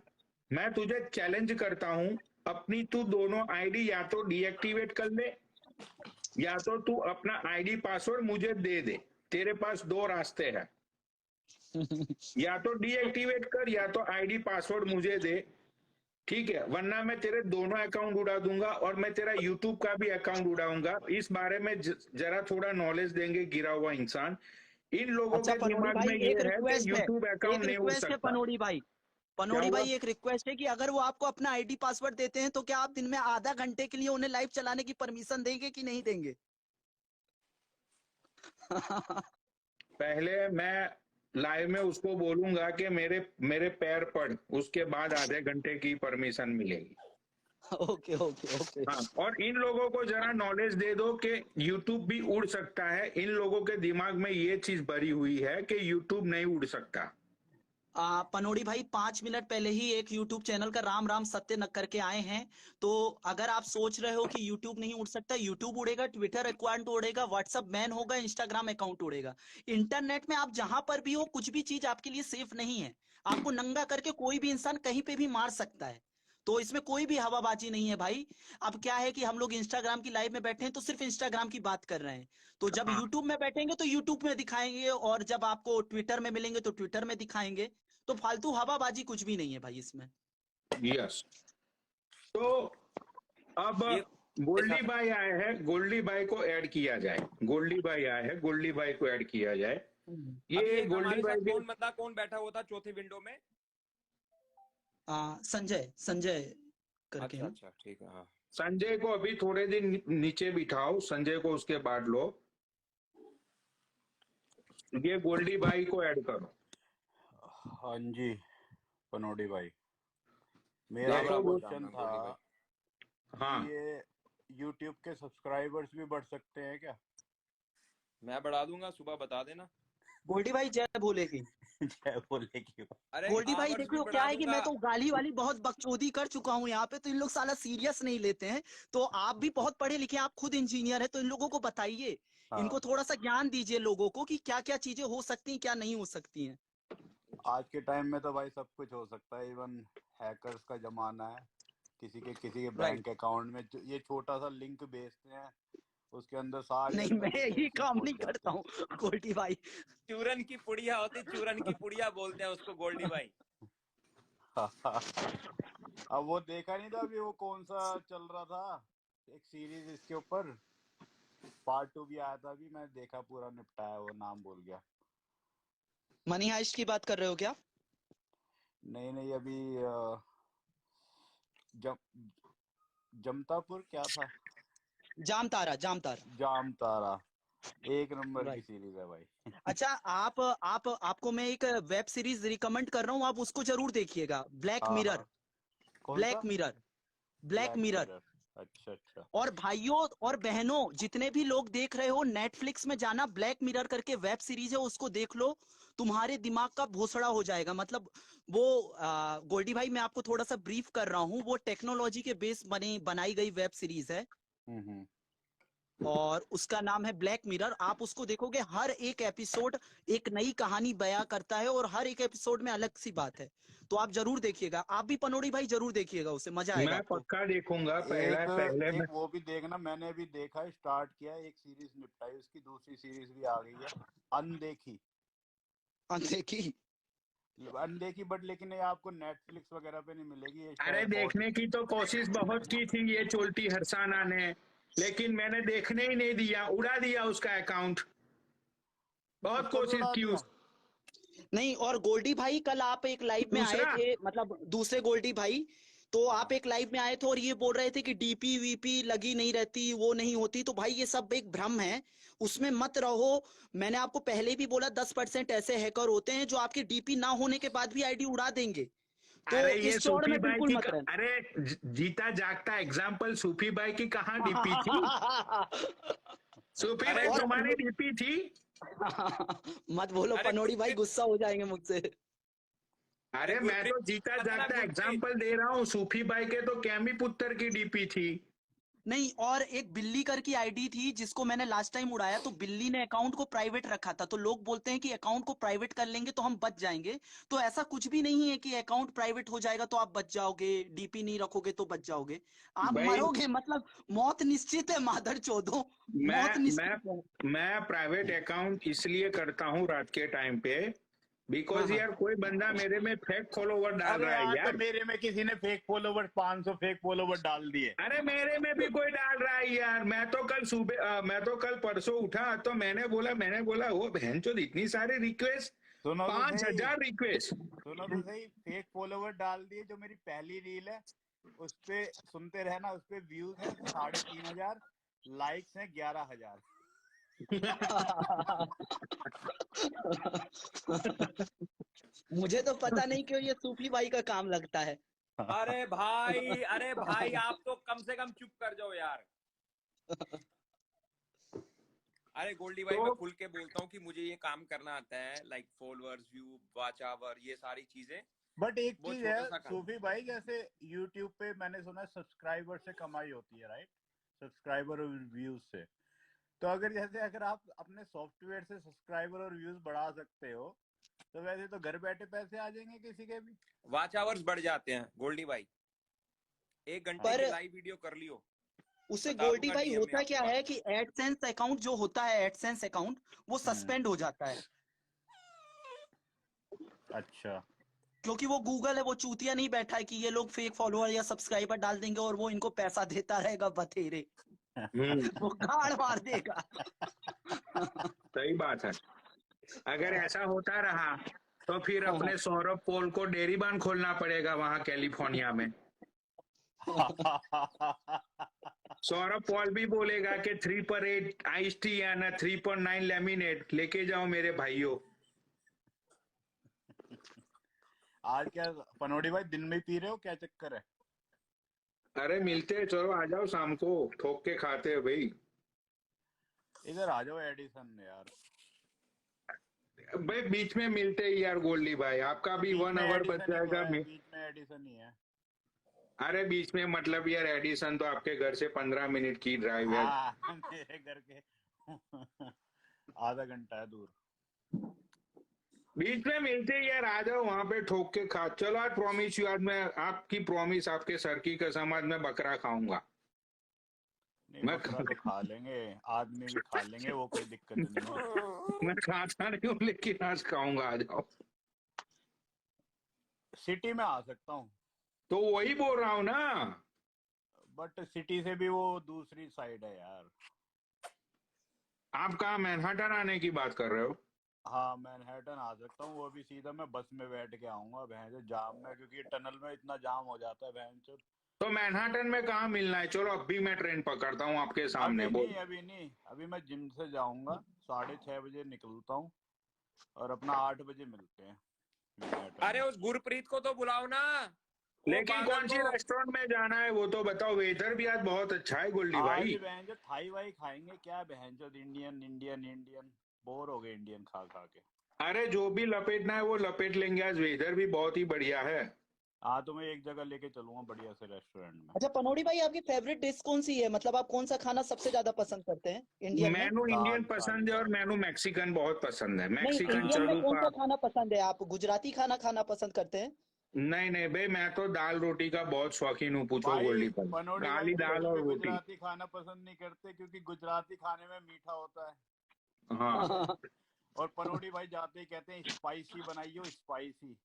मैं तुझे चैलेंज करता हूँ, अपनी तू दोनों आईडी या तो डीएक्टिवेट कर ले, या तो तू अपना आईडी पासवर्ड मुझे दे दे। तेरे पास 2 रास्ते हैं, या तो डीएक्टिवेट कर या तो आईडी पासवर्ड मुझे दे, ठीक है, वरना मैं तेरे दोनों अकाउंट उड़ा दूंगा और मैं तेरा यूट्यूब का भी अकाउंट उड़ाऊंगा। इस बारे में जरा थोड़ा नॉलेज देंगे गिरा हुआ इंसान। इन लोगों अच्छा के पनोड़ी दिमाग भाई, में एक ये है कि रिक्वेस्ट है, यूट्यूब अकाउंट एक नहीं उड़ रिक्वेस्ट है सकता। पनोड़ी भाई, क्या पनोड़ी हुआ? भाई एक रिक्वेस्ट है कि अगर वो आपको अपना आईडी पासवर्ड देते हैं तो क्या आप दिन में आधा घंटे के लिए उन्हें लाइव चलाने की परमिशन देंगे कि नहीं देंगे? पहले मैं लाइव में उसको बोलूंगा कि मेरे मेरे पैर पड़, उसके बाद आधे घंटे की परमिशन मिलेगी। Okay okay okay. हाँ, और इन लोगों को जरा नॉलेज दे दो कि यूट्यूब भी उड़ सकता है। इन लोगों के दिमाग में ये चीज भरी हुई है कि यूट्यूब नहीं उड़ सकता। पनोड़ी भाई 5 मिनट पहले ही एक यूट्यूब चैनल का राम राम सत्य न करके आए हैं। तो अगर आप सोच रहे हो कि यूट्यूब नहीं उड़ सकता, यूट्यूब उड़ेगा, ट्विटर अकाउंट उड़ेगा, व्हाट्सएप बैन होगा, इंस्टाग्राम अकाउंट उड़ेगा। इंटरनेट में आप जहां पर भी हो कुछ भी चीज आपके लिए सेफ नहीं है। आपको नंगा करके कोई भी इंसान कहीं पे भी मार सकता है। तो इसमें कोई भी हवाबाजी नहीं है भाई। अब क्या है कि हम लोग इंस्टाग्राम की लाइव में बैठे हैं तो सिर्फ इंस्टाग्राम की बात कर रहे हैं। तो जब हाँ, यूट्यूब में बैठेंगे तो यूट्यूब में दिखाएंगे, और जब आपको ट्विटर में मिलेंगे तो ट्विटर में दिखाएंगे। तो फालतू हवाबाजी कुछ भी नहीं है भाई इसमें। यस। तो अब ये गोल्डी भाई आए हैं, गोल्डी भाई को ऐड किया जाए। गोल्डी भाई आए हैं, गोल्डी भाई को ऐड किया जाए। अभी ये एक गोल्डी हमारे भाई साथ के, कौन बता, कौन बैठा हुआ था चौथी विंडो में? संजय संजय करके अच्छा हैं। अच्छा, ठीक है, हाँ। संजय को अभी थोड़े दिन नीचे बिठाओ, संजय को उसके बाद लो। ये गोल्डी भाई को ऐड करो। हाँ जी पनोडी भाई, मेरा देखो एक वो, क्वेश्चन था हाँ, कि ये YouTube के सब्सक्राइबर्स भी बढ़ सकते हैं क्या? मैं बढ़ा दूंगा, सुबह बता देना। गोल्डी भाई जय बोलेगी। जय बोले की बात। अरे गोल्डी भाई आवर्स भी देखो क्या बढ़ा है कि दूंगा। मैं तो गाली वाली बहुत बकचोदी कर चुका हूँ यहाँ पे, तो इन लोग साला सीरियस नहीं लेते हैं। तो आप भी बहुत पढ़े लिखे हैं, आप खुद इंजीनियर है, तो इन लोगों को बताइए, हाँ, इनको थोड़ा सा ज्ञान दीजिए लोगों को कि क्या क्या चीजें हो सकती हैं क्या नहीं हो सकती हैं। आज के टाइम में तो भाई सब कुछ हो सकता है, इवन हैकर्स का जमाना है। किसी के राइट। बैंक अकाउंट में ये छोटा सा लिंक भेजते हैं, उसके अंदर सारी नहीं, मैं अंदर ये काम नहीं पहुंच जाती करता है। हूँ गोल्डी भाई। चूरन की पुड़िया होती, चूरन की पुड़िया बोलते हैं उसको गोल्डी भाई। अब वो देखा नहीं था अभी, वो कौन सा चल रहा था एक सीरीज इसके ऊपर, पार्ट 2 भी आया था अभी, मैं देखा पूरा निपटाया, वो नाम भूल गया। मनी हाइस्ट की बात कर रहे हो क्या? नहीं नहीं, अभी जम जमतापुर क्या था, जाम तारा, जाम तारा। जाम तारा, एक नंबर की राइट। सीरीज है भाई। अच्छा, आपको मैं एक वेब सीरीज रिकमेंड कर रहा हूँ, आप उसको जरूर देखिएगा, ब्लैक हाँ मिरर। हाँ, कौन सा? Black mirror. Black black mirror. Mirror. अच्छा अच्छा। और भाइयों और बहनों, जितने भी लोग देख रहे हो, नेटफ्लिक्स में जाना, ब्लैक मिरर करके वेब सीरीज है, उसको देख लो। तुम्हारे दिमाग का भोसड़ा हो जाएगा। मतलब वो गोल्डी भाई, मैं आपको थोड़ा सा ब्रीफ कर रहा हूँ, वो टेक्नोलॉजी के बेस बनाई गई वेब सीरीज है। हम्म। और उसका नाम है ब्लैक मिरर। आप उसको देखोगे, हर एक एपिसोड एक नई कहानी बयां करता है, और हर एक एपिसोड में अलग सी बात है। तो आप जरूर देखिएगा, आप भी पनोड़ी भाई जरूर देखिएगा, उसे मजा आएगा मैं आपको। पक्का देखूंगा। एक पहला पहले एक मैं वो भी देखना, मैंने अभी देखा है, स्टार्ट किया है, एक सीरीज निपटाई, उसकी दूसरी सीरीज भी आ गई है, अनदेखी। देखी। अनदेखी, बट लेकिन ये आपको नेटफ्लिक्स वगैरह पे नहीं मिलेगी, ये अरे शायद हॉट। देखने की तो कोशिश बहुत की थी ये चोलती हरसाना ने, लेकिन मैंने देखने ही नहीं दिया, उड़ा दिया उसका अकाउंट। बहुत उसका भी कोशिश उड़ा की दिया। उस नहीं, और गोल्डी भाई कल आप एक लाइव में आए दूसरा। थे, मतलब दूसरे गोल्डी भाई। तो आप एक लाइव में आए थे और ये बोल रहे थे कि डीपी वीपी लगी नहीं रहती, वो नहीं होती। तो भाई ये सब एक भ्रम है, उसमें मत रहो। मैंने आपको पहले भी बोला, 10% ऐसे हैकर होते हैं जो आपके डीपी ना होने के बाद भी आईडी उड़ा देंगे। तो अरे ये इस चौड़ सूफी में भाई बिल्कुल की मत रहना। अरे जीता जागता एग्जाम्पल सूफी भाई की कहाँ डीपी थी? सूफी अरे भाई और तुम्हारी डीपी थी? मत बोलो अरे पनोड़ी भाई, गुस्सा हो जाएंगे मुझसे। अरे अरे मैं तो जीता गुरप्रीत ना जागता गुरप्रीत। एग्जाम्पल दे रहा हूँ, सूफी भाई के तो कैमी पुत्र की डीपी थी। नहीं, और एक बिल्ली कर की आईडी थी जिसको मैंने लास्ट टाइम उड़ाया, तो बिल्ली ने अकाउंट को प्राइवेट रखा था। तो लोग बोलते हैं कि अकाउंट को प्राइवेट कर लेंगे तो हम बच जाएंगे। तो ऐसा कुछ भी नहीं है कि अकाउंट प्राइवेट हो जाएगा तो आप बच जाओगे, डीपी नहीं रखोगे तो बच जाओगे। आप भाई मरोगे, मतलब मौत निश्चित है, माधर चोदो। मौत मैं मैं निश्चित है। मैं प्राइवेट अकाउंट इसलिए करता हूँ रात के टाइम पे, हाँ बिकॉज हाँ। यार कोई बंदा मेरे में फेक फॉलोवर डाल अरे रहा है यार, तो यार। मेरे में किसी ने फेक फॉलोवर, 500 फेक फॉलोवर डाल दिए। अरे मेरे में भी कोई डाल रहा है यार। मैं तो कल परसों उठा तो मैंने बोला वो बहनचोद इतनी सारी रिक्वेस्ट, सुनो तो पांच सही, हजार रिक्वेस्ट। सुनो तो सही, फेक फॉलोवर डाल दिए। जो मेरी पहली रील है उस पे, सुनते रहना, उस पे व्यूज हैं 3,500, लाइक्स हैं 11,000। मुझे तो पता नहीं क्यों ये सूफी भाई का काम लगता है। अरे भाई आप तो कम से कम चुप कर जाओ यार। अरे गोल्डी भाई, मैं तो खुल के बोलता हूँ कि मुझे ये काम करना आता है, like followers, view, watch hour, ये सारी चीजें। बट एक वो चीज है छोटा सा काम। सूफी भाई, जैसे यूट्यूब पे मैंने सुना है सब्सक्राइबर से कमाई होती है, राइट? सब्सक्राइबर और व्यूज से। तो अगर आप अपने सॉफ्टवेयर से सब्सक्राइबर और व्यूज बढ़ा सकते हो, तो वैसे तो घर बैठे पैसे आ जाएंगे किसी के भी। वॉच आवर्स बढ़ जाते हैं गोल्डी भाई। 1 घंटे पर की लाइव वीडियो कर लियो, उसे बता गोल्डी दूंगा भाई, डीएम में होता आपको क्या बाद है में। कि एडसेंस अकाउंट जो होता है, एडसेंस अकाउंट वो हम्म। सस्पेंड हो जाता है। अच्छा। क्योंकि वो गूगल है, वो चूतिया नहीं बैठा है कि ये लोग फेक फॉलोअर या सब्सक्राइबर डाल देंगे और वो इनको पैसा देता रहेगा बथेरे। वो गाड़ मार देगा। सही बात है। अगर ऐसा होता रहा तो फिर अपने सौरभ पोल को डेयरी बान खोलना पड़ेगा वहां कैलिफोर्निया में। सौरभ पॉल भी बोलेगा कि 3 पर 8 आइस टी या ना 3.9 लेमिनेट लेके जाओ मेरे भाइयों। आज क्या पनोड़ी भाई, दिन में ही पी रहे हो, क्या चक्कर है? अरे मिलते हैं, चलो आ जाओ शाम को, ठोक के खाते हैं भाई। इधर आ जाओ एडिसन यार। भाई बीच में मिलते हैं यार गोल्डी भाई, आपका भी बीच 1 में आवर बच एडिसन ही तो जाएगा। है, बीच में एडिसन ही है। अरे बीच में मतलब यार एडिसन तो आपके घर से 15 मिनट की ड्राइव है। हाँ, मेरे घर के आधा घंटा है दूर। बीच में मिलते हैं यार, आ जाओ वहां पे ठोक के खा। चलो आज प्रॉमिस यू, आज मैं आपकी प्रॉमिस, आपके सर की कसम, आज मैं बकरा खाऊंगा। नहीं, मैं बकरा तो खा लेंगे, आदमी भी खा लेंगे, वो कोई दिक्कत नहीं है। मैं खाता नहीं हूँ लेकिन आज खाऊंगा, आ जाओ। सिटी में आ सकता हूँ, तो वही बोल रहा हूँ ना। बट सिटी से भी वो दूसरी साइड है यार। आप कहाँ मैनहट्टन आने की बात कर रहे हो? हाँ, मैनहट्टन आ सकता हूँ, वो भी सीधा मैं बस में बैठ के आऊंगा भैंस जाम में, क्योंकि टनल में इतना जाम हो जाता है भैंस। तो मैनहट्टन में कहाँ मिलना है? चलो अब भी मैं ट्रेन पकड़ता हूँ आपके सामने, अभी बोल। नहीं, अभी नहीं, अभी मैं जिम से जाऊंगा, 6:30 बजे निकलता हूँ और अपना 8 बजे मिलते हैं मैनहट्टन अरे में। उस गुरप्रीत को तो बुलाओ ना, वो लेकिन पागल कौन सी को। रेस्टोरेंट में जाना है वो तो बताओ, वेदर भी आज बहुत अच्छा है गोल्डी आज भाई। बहन जो थाई वाई खाएंगे, क्या बहन जो इंडियन इंडियन इंडियन, बोर हो गए इंडियन खा खा के। अरे जो भी लपेटना है वो लपेट लेंगे, आज वेदर भी बहुत ही बढ़िया है। हाँ, तो मैं एक जगह लेके चलूंगा बढ़िया से रेस्टोरेंट में। अच्छा पनोड़ी भाई, आपकी फेवरेट डिश कौन सी है? मतलब आप कौन सा खाना सबसे ज्यादा पसंद करते हैं इंडियन में? मैनू इंडियन दाल, पसंद काली है और दाल। मैनू मैक्सिकन बहुत पसंद है, नहीं, मैक्सिकन इंडियन में चलू कौन पा। सा खाना पसंद है? आप गुजराती खाना खाना पसंद करते हैं? नहीं नहीं भाई, मैं तो दाल रोटी का बहुत शौकीन हूँ, पूछो भाई गोल्डी पर। पनोड़ी भाई काली दाल और इसलिए रोटी। गुजराती खाना पसंद नहीं करते क्योंकि गुजराती खाने में मीठा होता है। हाँ और पनोड़ी भाई जाते ही कहते हैं स्पाइसी बनाइयो, स्पाइसी।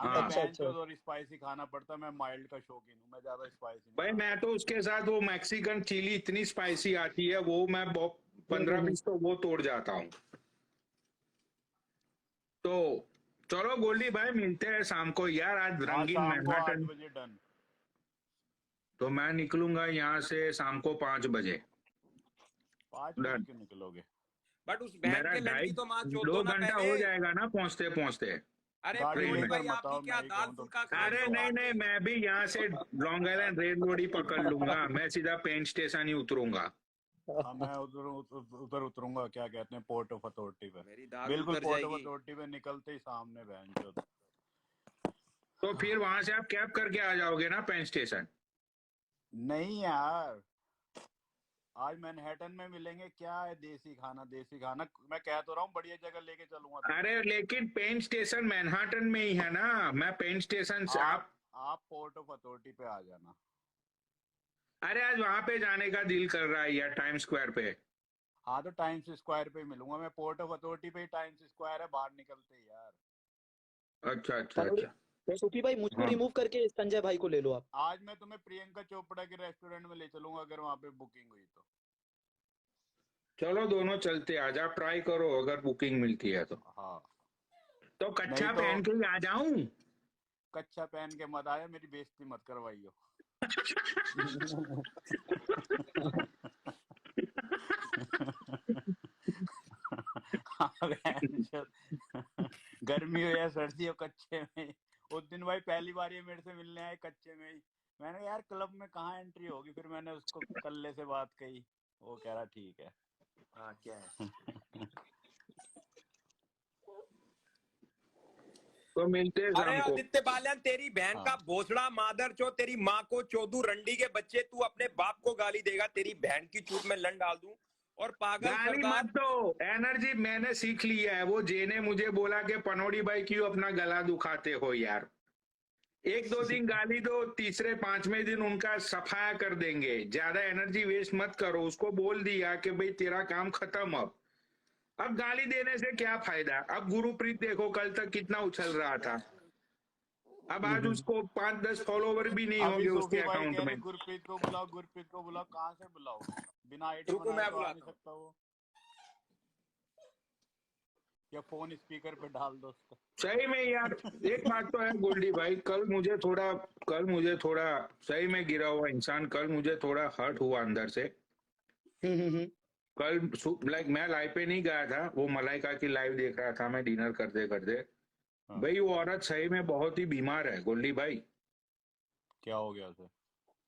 हमें हाँ अच्छा बहन अच्छा। चोद और स्पाइसी खाना पड़ता है। मैं माइल्ड का शौकीन हूँ, मैं ज्यादा स्पाइसी नहीं भाई, खाता। मैं तो उसके साथ वो मैक्सिकन चिली इतनी स्पाइसी आती है, वो मैं बहुत हम्म, 15-20 तो वो तोड़ जाता हूँ। तो चलो गोल्डी भाई, मिलते हैं शाम को यार, आज हाँ, रंगीन शाम को 8 मैनहट्टन। बजे डन। तो मैं निकलूंगा यहाँ से शाम को 5 बजे। 5 बजे डन। क्यों निकलोगे? बट उस बहन मेरा के लंड ढाई की तो माँ चोद दो 2 ना घंटा पहले। हो जाएगा ना पहुंचते पहुंचते अरे गाड़ी ट्रेन पनोड़ी में। लेकर भाई, मत आप भी आओ, क्या मैं ही दाल कहूँ तो। फुल्का खा अरे रहे हो नहीं नहीं, आके। मैं भी यहाँ से लॉन्ग आइलैंड रेल रोड ही पकड़ लूंगा, मैं सीधा पेंट स्टेशन ही उतरूंगा। हाँ, मैं उधर उतरूंगा, क्या कहते हैं, पोर्ट ऑफ अथॉरिटी पे। मेरी दाल बिल्कुल उतर पोर्ट ऑफ जाएगी। अथॉरिटी पे निकलते ही सामने बहन चोद। तो फिर वहां से आप कैब करके आ जाओगे ना पेंट स्टेशन? नहीं यार, आज मैनहट्टन में मिलेंगे, क्या है देसी खाना, देसी खाना। मैं कह तो रहा हूँ बढ़िया जगह लेके चलूंगा तुम्हें। अरे लेकिन पेंट स्टेशन मैनहट्टन में ही है ना, मैं पेंट स्टेशन से आप आप। आप पोर्ट ऑफ अथॉरिटी पे आ जाना। अरे आज वहां पे जाने का दिल कर रहा है यार, टाइम स्क्वायर पे। हाँ, तो टाइम्स स्क्वायर पे ही मिलूंगा मैं। पोर्ट ऑफ अथॉरिटी पे ही टाइम्स स्क्वायर है, बाहर निकलते ही यार। अच्छा अच्छा पनोड़ी, अच्छा। सूफी भाई मुझको हाँ रिमूव करके संजय भाई को ले लो आप। आज मैं तुम्हें प्रियंका चोपड़ा के रेस्टोरेंट में ले चलूंगा अगर वहां पे बुकिंग हुई तो। चलो दोनों चलते, आज आप ट्राई करो, अगर बुकिंग मिलती है तो। हाँ, तो नहीं कच्चा तो पहन के ही आ जाऊं? कच्चा पहन के मत आया, मेरी बेइज्जती मत करवाइयो। गर्मी हो या सर्दी हो, कच्चे में। उस दिन भाई पहली बार ये मेरे से मिलने आए कच्चे में ही। मैंने कहा यार क्लब में कहाँ एंट्री होगी, फिर मैंने उसको कल्ले से बात कही, वो कह रहा ठीक है। हाँ क्या है। तो मिलते हैं अरे शाम को। आदित्य बालन, तेरी बहन का हाँ, भोसड़ा मादर चो, तेरी माँ को चोदू रंडी के बच्चे, तू अपने बाप को गाली देगा, तेरी बहन की चूत में लन डाल दूं। और पागल गाली मत सरदार। दो, एनर्जी मैंने सीख लिया है। वो जे ने मुझे बोला कि पनोड़ी भाई क्यों अपना गला दुखाते हो यार, 1-2 दिन गाली दो, तीसरे 5वें दिन उनका सफाया कर देंगे, ज्यादा एनर्जी वेस्ट मत करो। उसको बोल दिया कि भाई तेरा काम खत्म अब गाली देने से क्या फायदा। अब गुरुप्रीत देखो कल तक कितना उछल रहा था, अब आज उसको 5-10 फॉलोवर भी नहीं अभी होंगे उसके सूफी भाई अकाउंट कह में। रहे गुरप्रीत को बुलाओ, गुरप्रीत को बुलाओ। कहाँ से बुलाओ? बिना आईडी रुको बनाए मैं तो आ नहीं बुलाता हूँ। सकता वो। या फोन स्पीकर पे डाल दो उसका। सही में यार, एक बात तो है गोल्डी भाई, कल मुझे थोड़ा सही में गिरा हुआ इंसान, कल मुझे थोड़ा हर्ट हुआ अंदर से। हम्म। कल लाइक मैं लाइव पे नहीं गया था, वो मलाइका की लाइव देख रहा था मैं डिनर करते करते। हाँ, भाई वो औरत सही में बहुत ही बीमार है गोल्डी भाई। क्या हो गया उसे?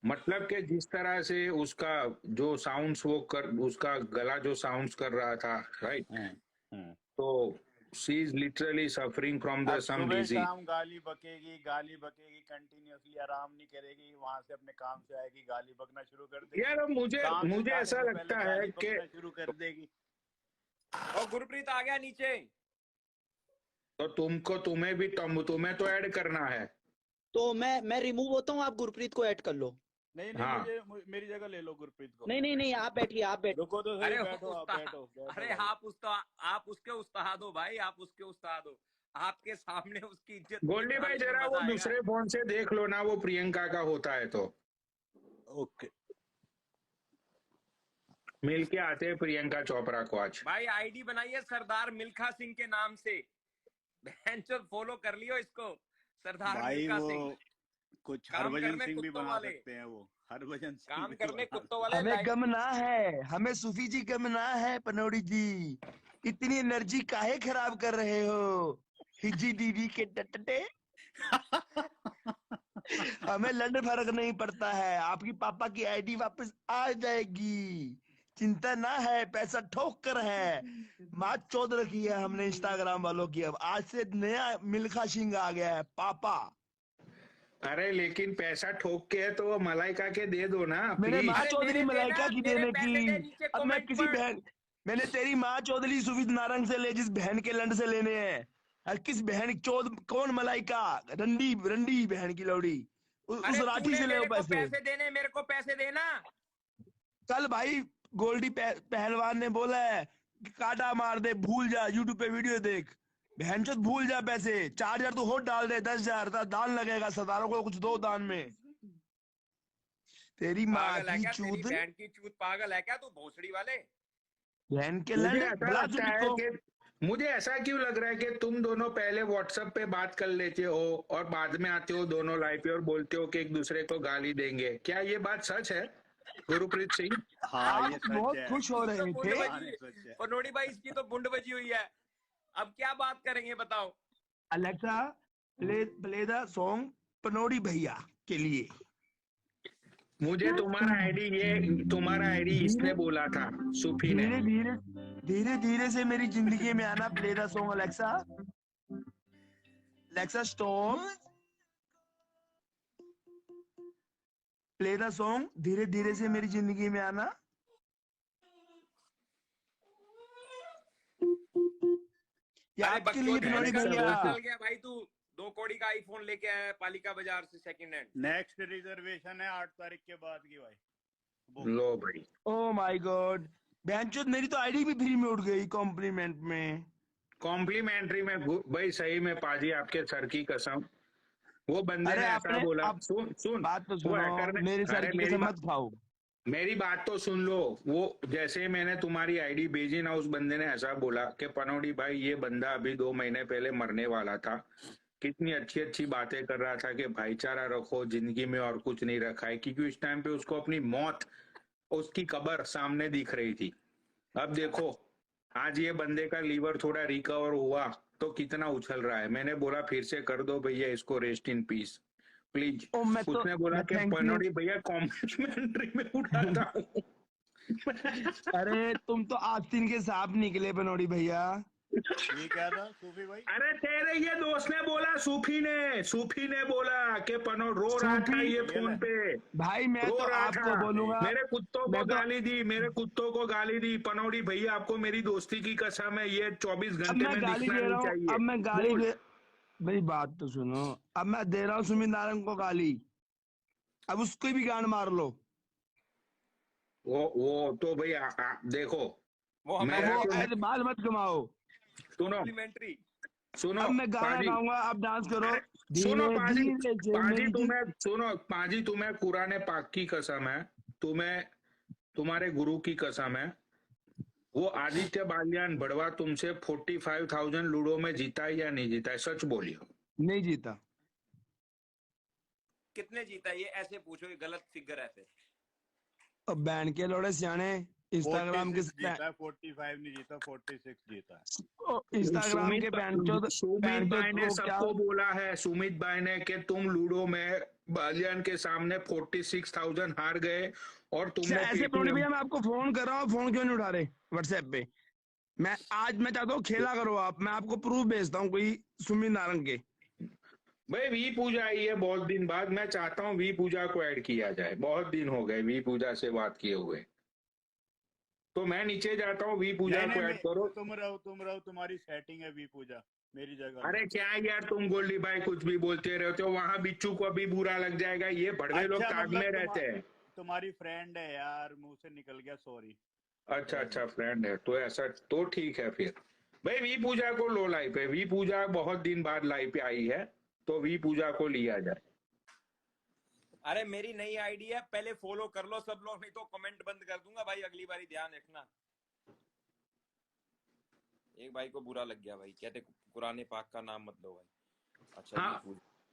मतलब कि जिस तरह से उसका जो साउंड्स वो कर, उसका गला जो साउंड्स कर रहा था, राइट? हम्म। तो she is literally suffering from the अब सम सुबह डिजीज। शाम गाली बकेगी, गाली बकेगी कंटिन्यूअसली, आराम नहीं करेगी। वहां से अपने काम से आएगी, गाली बकना शुरू कर देगी। यार अब मुझे काम से मुझे जाने ऐसा से पहले लगता है गाली कि बकना शुरू कर देगी। और गुरप्रीत आ गया नीचे। तो तुम्हें भी तुम्हें तो ऐड करना है। तो मैं रिमूव होता हूँ, आप गुरप्रीत को ऐड कर लो। नहीं नहीं, हाँ मेरी जगह ले लो गुरप्रीत को। नहीं नहीं नहीं, आप बैठिए, आप बैठिए। रुको तो सही, अरे बैठो आप, उस्ताद, बैठो बैठो अरे भाई। आप उसके उस्ताद हो भाई, आप उसके उस्ताद हो। आपके सामने उसकी इज्जत गोल्डी भाई, निकालने में जरा वो मजा आएगा। दूसरे फोन से देख लो ना, वो प्रियंका का होता है तो ओके। मिल के आते हैं प्रियंका चोपड़ा को आज। भाई आईडी बनाइए सरदार मिल्खा सिंह के नाम से, बहनचोद फॉलो कर लियो इसको, सरदार भाई मिल्खा वो सिंह। कुछ काम हरभजन करने सिंह भी कुत्तों बना वाले, सकते हैं वो, हरभजन सिंह काम भी करने बना कुत्तों सकते वाले हमें लाइट। गम ना है, हमें सूफी जी गम ना है पनौड़ी जी। इतनी एनर्जी काहे खराब कर रहे हो हिजी दीदी के टटटे। हमें लड़ फर्क नहीं पड़ता है, आपकी पापा की आईडी वापस आ जाएगी, चिंता ना है, पैसा ठोक कर है। माँ चौध रखी है हमने इंस्टाग्राम वालों की, अब आज से नया मिल्खा सिंह आ गया है पापा। अरे लेकिन पैसा ठोक के है तो वो मलाइका के दे दो ना मैंने माँ प्लीज। अरे चौधरी मेरे देना, मलाइका की मेरे देने पैसे दे की। नीचे अब मैं कमेंट किसी पर। बहन, मैंने तेरी माँ चौधरी सुविध नारंग से ले जिस बहन के लंड से लेने हैं। और किस बहन चौध कौन मलाइका, रंडी रंडी बहन की लौड़ी, उस अरे राठी तूने से ले मेरे को पैसे। पैसे देने, मेरे को पैसे देना। कल भाई गोल्डी पहलवान ने बोला है कि काटा मार दे, भूल जा, यूट्यूब पे वीडियो देख, बहन चोद भूल जा पैसे। 4,000 तो होट डाल दे, 10,000 दान लगेगा, सरदारों को कुछ दो दान में। तेरी माँ पागल है की क्या तेरी चूत, बहन की चूत? पागल है क्या तू भोसड़ी वाले? बहन के मुझे लंड, ऐसा बुला लगता सुमित है को। कि मुझे ऐसा क्यों लग रहा है कि तुम दोनों पहले व्हाट्सएप पे बात कर लेते हो और बाद में आते हो दोनों लाइव पे और बोलते हो कि एक दूसरे को गाली देंगे। क्या ये बात सच है गुरुप्रीत सिंह? हाँ आप ये सच बहुत है। खुश हो इसकी तो रहे बुंड थे। हाँ बजी, ये सच है। पनोड़ी भाई इसकी तो बुंड बजी हुई है। अब क्या बात करेंगे बताओ? अलेक्सा प्ले द सॉन्ग पनौड़ी भैया के लिए। मुझे तुम्हारा आईडी इसने बोला था, सूफी ने। धीरे धीरे धीरे धीरे से मेरी जिंदगी में आना। Play the song Alexa. Alexa stop, play the song धीरे धीरे से मेरी जिंदगी में आना। ये अरे आपके लिए बकचोदी मत पनौड़ी कर, भैया। कहाँ चल गया भाई तू? 2 कौड़ी का आईफोन लेके आया है पालिका बाजार से सेकंड हैंड। नेक्स्ट रिजर्वेशन है 8 तारीख के बाद की भाई, बुक। लो भाई, ओ माय गॉड, बहनचोद मेरी तो आईडी भी फ्री में उड़ गई कॉम्प्लीमेंट में। कॉम्प्लीमेंट्री में भाई सही में पाजी आपके सर की कसम, वो बंदे अरे ने ऐसा आपने बोला। आप सुन बात तो वो सुनो, हैकर ने, मेरी सर अरे की कसम मत खाओ। मेरी बात तो सुन लो। वो जैसे मैंने तुम्हारी आईडी भेजी ना, उस बंदे ने ऐसा बोला कि पनौड़ी भाई ये बंदा अभी 2 महीने पहले मरने वाला था, कितनी अच्छी अच्छी बातें कर रहा था कि भाईचारा रखो जिंदगी में और कुछ नहीं रखा है, क्योंकि उस टाइम पे उसको अपनी मौत, उसकी कब्र सामने दिख रही थी। अब देखो आज ये बंदे का लीवर थोड़ा रिकवर हुआ तो कितना उछल रहा है। मैंने बोला फिर से कर दो भैया इसको रेस्ट इन पीस प्लीज। ओ उसने बोला कि थैंक यू। पनौड़ी भैया कॉम्प्लीमेंट्री में उठाता हूँ। अरे तुम तो आस्तीन के सांप निकले पनौड़ी भैया। ये क्या था सूफी भाई? अरे तेरे ये दोस्त ने बोला, सूफी ने बोला कि पनौड़ रो रहा था सूफी ये फोन पे, भाई, मैं रो तो रहा आपको था, बोलूंगा, मेरे कुत्तों को मैं तो गाली दी, मेरे कुत्तों को गाली दी। पनौड़ी भैया आपको मेरी दोस्ती की कसम है, ये 24 अब घंटे मैं में गाली दिखना दे नहीं रहा हूँ, चाहिए। अब मैं गाली बोल। दे, मेरी बात तो सुनो, अब मैं दे रहा हूँ सुमित नारंग को गाली, अब उसको भी गांड मार लो। वो तो भैया देखो, वो अब हमें मेरा वो तो ऐसे बाल मत कमाओ। सुनो कॉम्प्लीमेंट्री। सुनो अब मैं गाना पाजी, गाऊंगा, अब डांस करो। अरे सुनो धीरे पाजी, धीरे से पाजी मेरी तुम्हें सुनो पाजी, तुम्हें कुरान पाक की कसम है, तुम्हें तुम्हारे गुरु की कसम है, वो आदित्य बालियान बड़वा तुमसे 45,000 लूडो में जीता है या नहीं जीता है? सच बोलियो। नहीं जीता। कितने जीता ये ऐसे पूछो, ये गलत फिगर है फिर। अब बैंड के लोड़े सियाने इंस्टाग्राम के 46 जीता है, 45 नहीं जीता, 46 जीता है। इंस्टाग्राम के सुमित भाई ने को क्या। सबको बोला है, सुमित भाई ने कि तुम लूडो में बालियान के सामने 46,000 हार गए और तुमने ऐसे पनौड़ी भैया मैं आपको फोन कर रहा हूँ, फोन क्यों नहीं उठा रहे व्हाट्सएप पे? मैं चाहता हूँ खेला करो आप, मैं आपको प्रूफ भेजता हूँ कोई सुमित नारंग के। भाई वी पूजा आई है बहुत दिन बाद, मैं चाहता हूँ वी पूजा को ऐड किया जाए, बहुत दिन हो गए वी पूजा से बात किए हुए, तो मैं नीचे जाता हूँ, वी पूजा को ऐड करो। तुम रहो, तुम्हारी सेटिंग है वी पूजा मेरी जगह। अरे क्या यार तुम गोल्डी भाई कुछ भी बोलते रहते हो, वहां बिच्छू को अभी बुरा लग जाएगा, ये भड़वे लोग ताक में रहते हैं। तुम्हारी फ्रेंड है यार, मुंह से निकल गया, सॉरी। अच्छा फ्रेंड है तो ऐसा तो ठीक है फिर। भाई वी पूजा को लो लाइव पे, वी पूजा बहुत दिन बाद लाइव पे आई है तो वी पूजा को लिया जाए। अरे मेरी नई आईडी है, पहले फॉलो कर लो सब लोग, नहीं तो कमेंट बंद कर दूंगा भाई, अगली बारी ध्यान रखना। एक भाई को बुरा लग गया भाई, कहते कुरान पाक का नाम मत लो भाई। अच्छा हाँ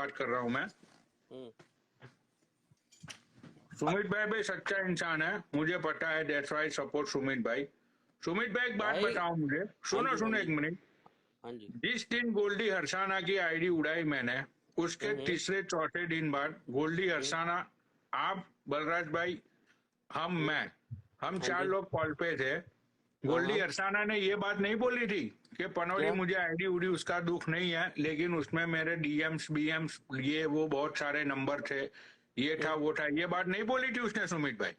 बात कर रहा हूं मैं। हम्म, सुमित भाई भी सच्चा इंसान है, मुझे पता है, दैट्स व्हाई सपोर्ट सुमित भाई। सुमित भाई एक बात भाई बताओ मुझे, सुनो हाँ सुनो जी एक मिनट। हाँ जी जिस दिन गोल्डी हर्षाना की आईडी उड़ाई मैंने, उसके हम्म तीसरे चौथे दिन बाद गोल्डी हम्म हर्षाना, आप, बलराज भाई, हम हाँ 4 जी। लोग कॉल पे थे। गोल्डी हाँ। अरसाना ने ये बात नहीं बोली थी कि पनौड़ी क्या? मुझे आईडी उडी उसका दुख नहीं है, लेकिन उसमें मेरे डीएम्स बीएम्स ये वो बहुत सारे नंबर थे, ये था वो था, ये बात नहीं बोली थी उसने सुमित भाई।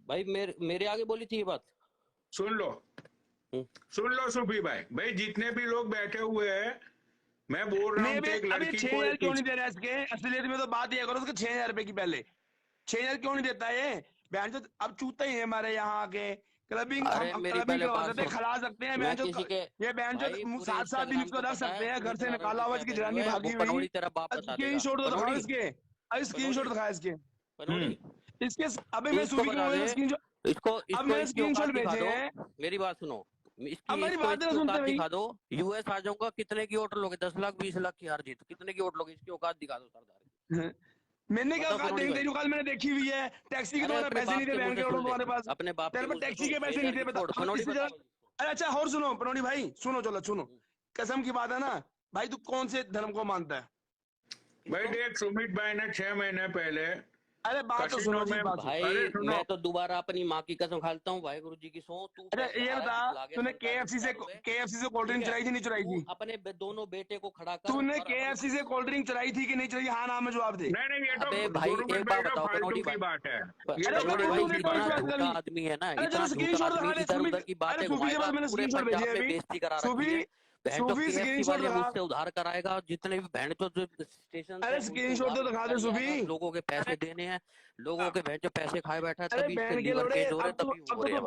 भाई मेरे आगे बोली थी ये बात। सुन लो सुफी भाई जितने भी लोग बैठे हुए हैं, मैं बोल रहा हूँ कि एक अभी लड़की 6,000 क्यों को नहीं दे रहा है इसके? असलियत में तो बात ये करो, उसके 6,000 रुपए की पहले 6,000 क्यों नहीं देता ये? बहन जो अब चूते ही है हमारे यहाँ आके क्लबिंग, अरे हम मेरी क्लबिंग पहले करवा बात सकते हैं, सुन। खिला सकते हैं, मैं बहन जो किसी के ये बहन भाई जो पूरे 7-7 दिन इंस्टाग्राम इसको को रख पता सकते है हैं, घर से पुनीत निकाला हुआ, इसकी क्या जनानी value है, भागी वो हुई। पनौड़ी तेरा बाप बता स्क्रीन देगा। शॉट तो दिखाओ पनौड़ी इसके, अरे स्क्रीन शॉट दिखाया इसके पनौड़ी इसके। अबे मैं इसको सुबह बता के दे, स्क्रीन शॉट, इसको अब इसको मैंने इसकी स्क्रीन औकात शॉट दिखा भेजे दो। हैं। मेरी बात सुनो, अब इसकी मेरी इसको बात इसकी सुनते औकात भाई। दिखा दो। यूएस आ जाऊंगा, कितने की वोट लोगे? 10 लाख 20 लाख की हार जीत, कितने की वोट लोगे? इसकी औकात दिखा दो सरदार। मैंने क्या बताओ औकात पनौड़ी देखी? भाई। तेरी औकात मैंने देखी हुई है। टैक्सी के अरे तुम्हारे अपने पैसे बाप नहीं थे, के मुंह बहन से के सुन ले, तुम्हारे पास, अपने बाप तेरे के पर मुंह से टैक्सी सुन। के पैसे 6,000 नहीं थे, की बता। छोड़, अब पनौड़ी इसी बता। जगह अरे अच्छा और सुनो पनौड़ी भाई, सुनो चलो सुनो, कसम की बात है ना भाई, तू कौन से धर्म को मानता है? भाई देख, सुमित भाई ने 6 महीने पहले अरे बात तो सुनो कसिनो जी, में, बात सुनो। भाई अरे सुनो, मैं तो दोबारा अपनी माँ की कसम खाता हूँ, वाहेगुरु जी की सो, तू अच्छा पैसे ये आया बता, दिखला गया तूने सरकारी केएफसी अस्पतालों में। से कोल्ड ठीक ड्रिंक है, चलाई थी नहीं चलाई तू थी? अपने दोनों बेटे को खड़ा कर तूने और अपनी केएफसी से कोल्ड ड्रिंक चलाई थी कि नहीं चलाई? हाँ नाम में जवाब दे। नहीं ये तो अबे भाई गुरुमत एक भाई बात तो बताओ फालतू पनौड़ी की भाई, बात है, ये अरे तो मैं पनौड़ी तू भाई फालतू की देखो इस इतना बात बात है। झूठा कभी। आदमी है ना, अरे इतना चलो स्क्रीन झूठा शॉट आदमी, दिखा दे इधर सुबह। उधर की बातें अरे सूफी के घुमाएगा, पास मैंने पूरे स्क्रीन शॉट भेजे पंजाब हैं में अभी। बेइज्जती करा रखी सूफी है। बहन जो सूफी केएफसी स्क्रीन शॉट वाले दिखा। मुझसे उधार कराएगा, जितने भी बहन जो स्टेशन अरे है उनसे स्क्रीन शॉट उधार तो दिखा दे उधार सूफी। आएगा, लोगों के पैसे देने हैं, लोगों के बहन जो पैसे खाए बैठा है, अरे तभी इसके बहन के लीवर लौड़े, चेंज हो रहे हैं, अब तभी तो हो रहे हैं।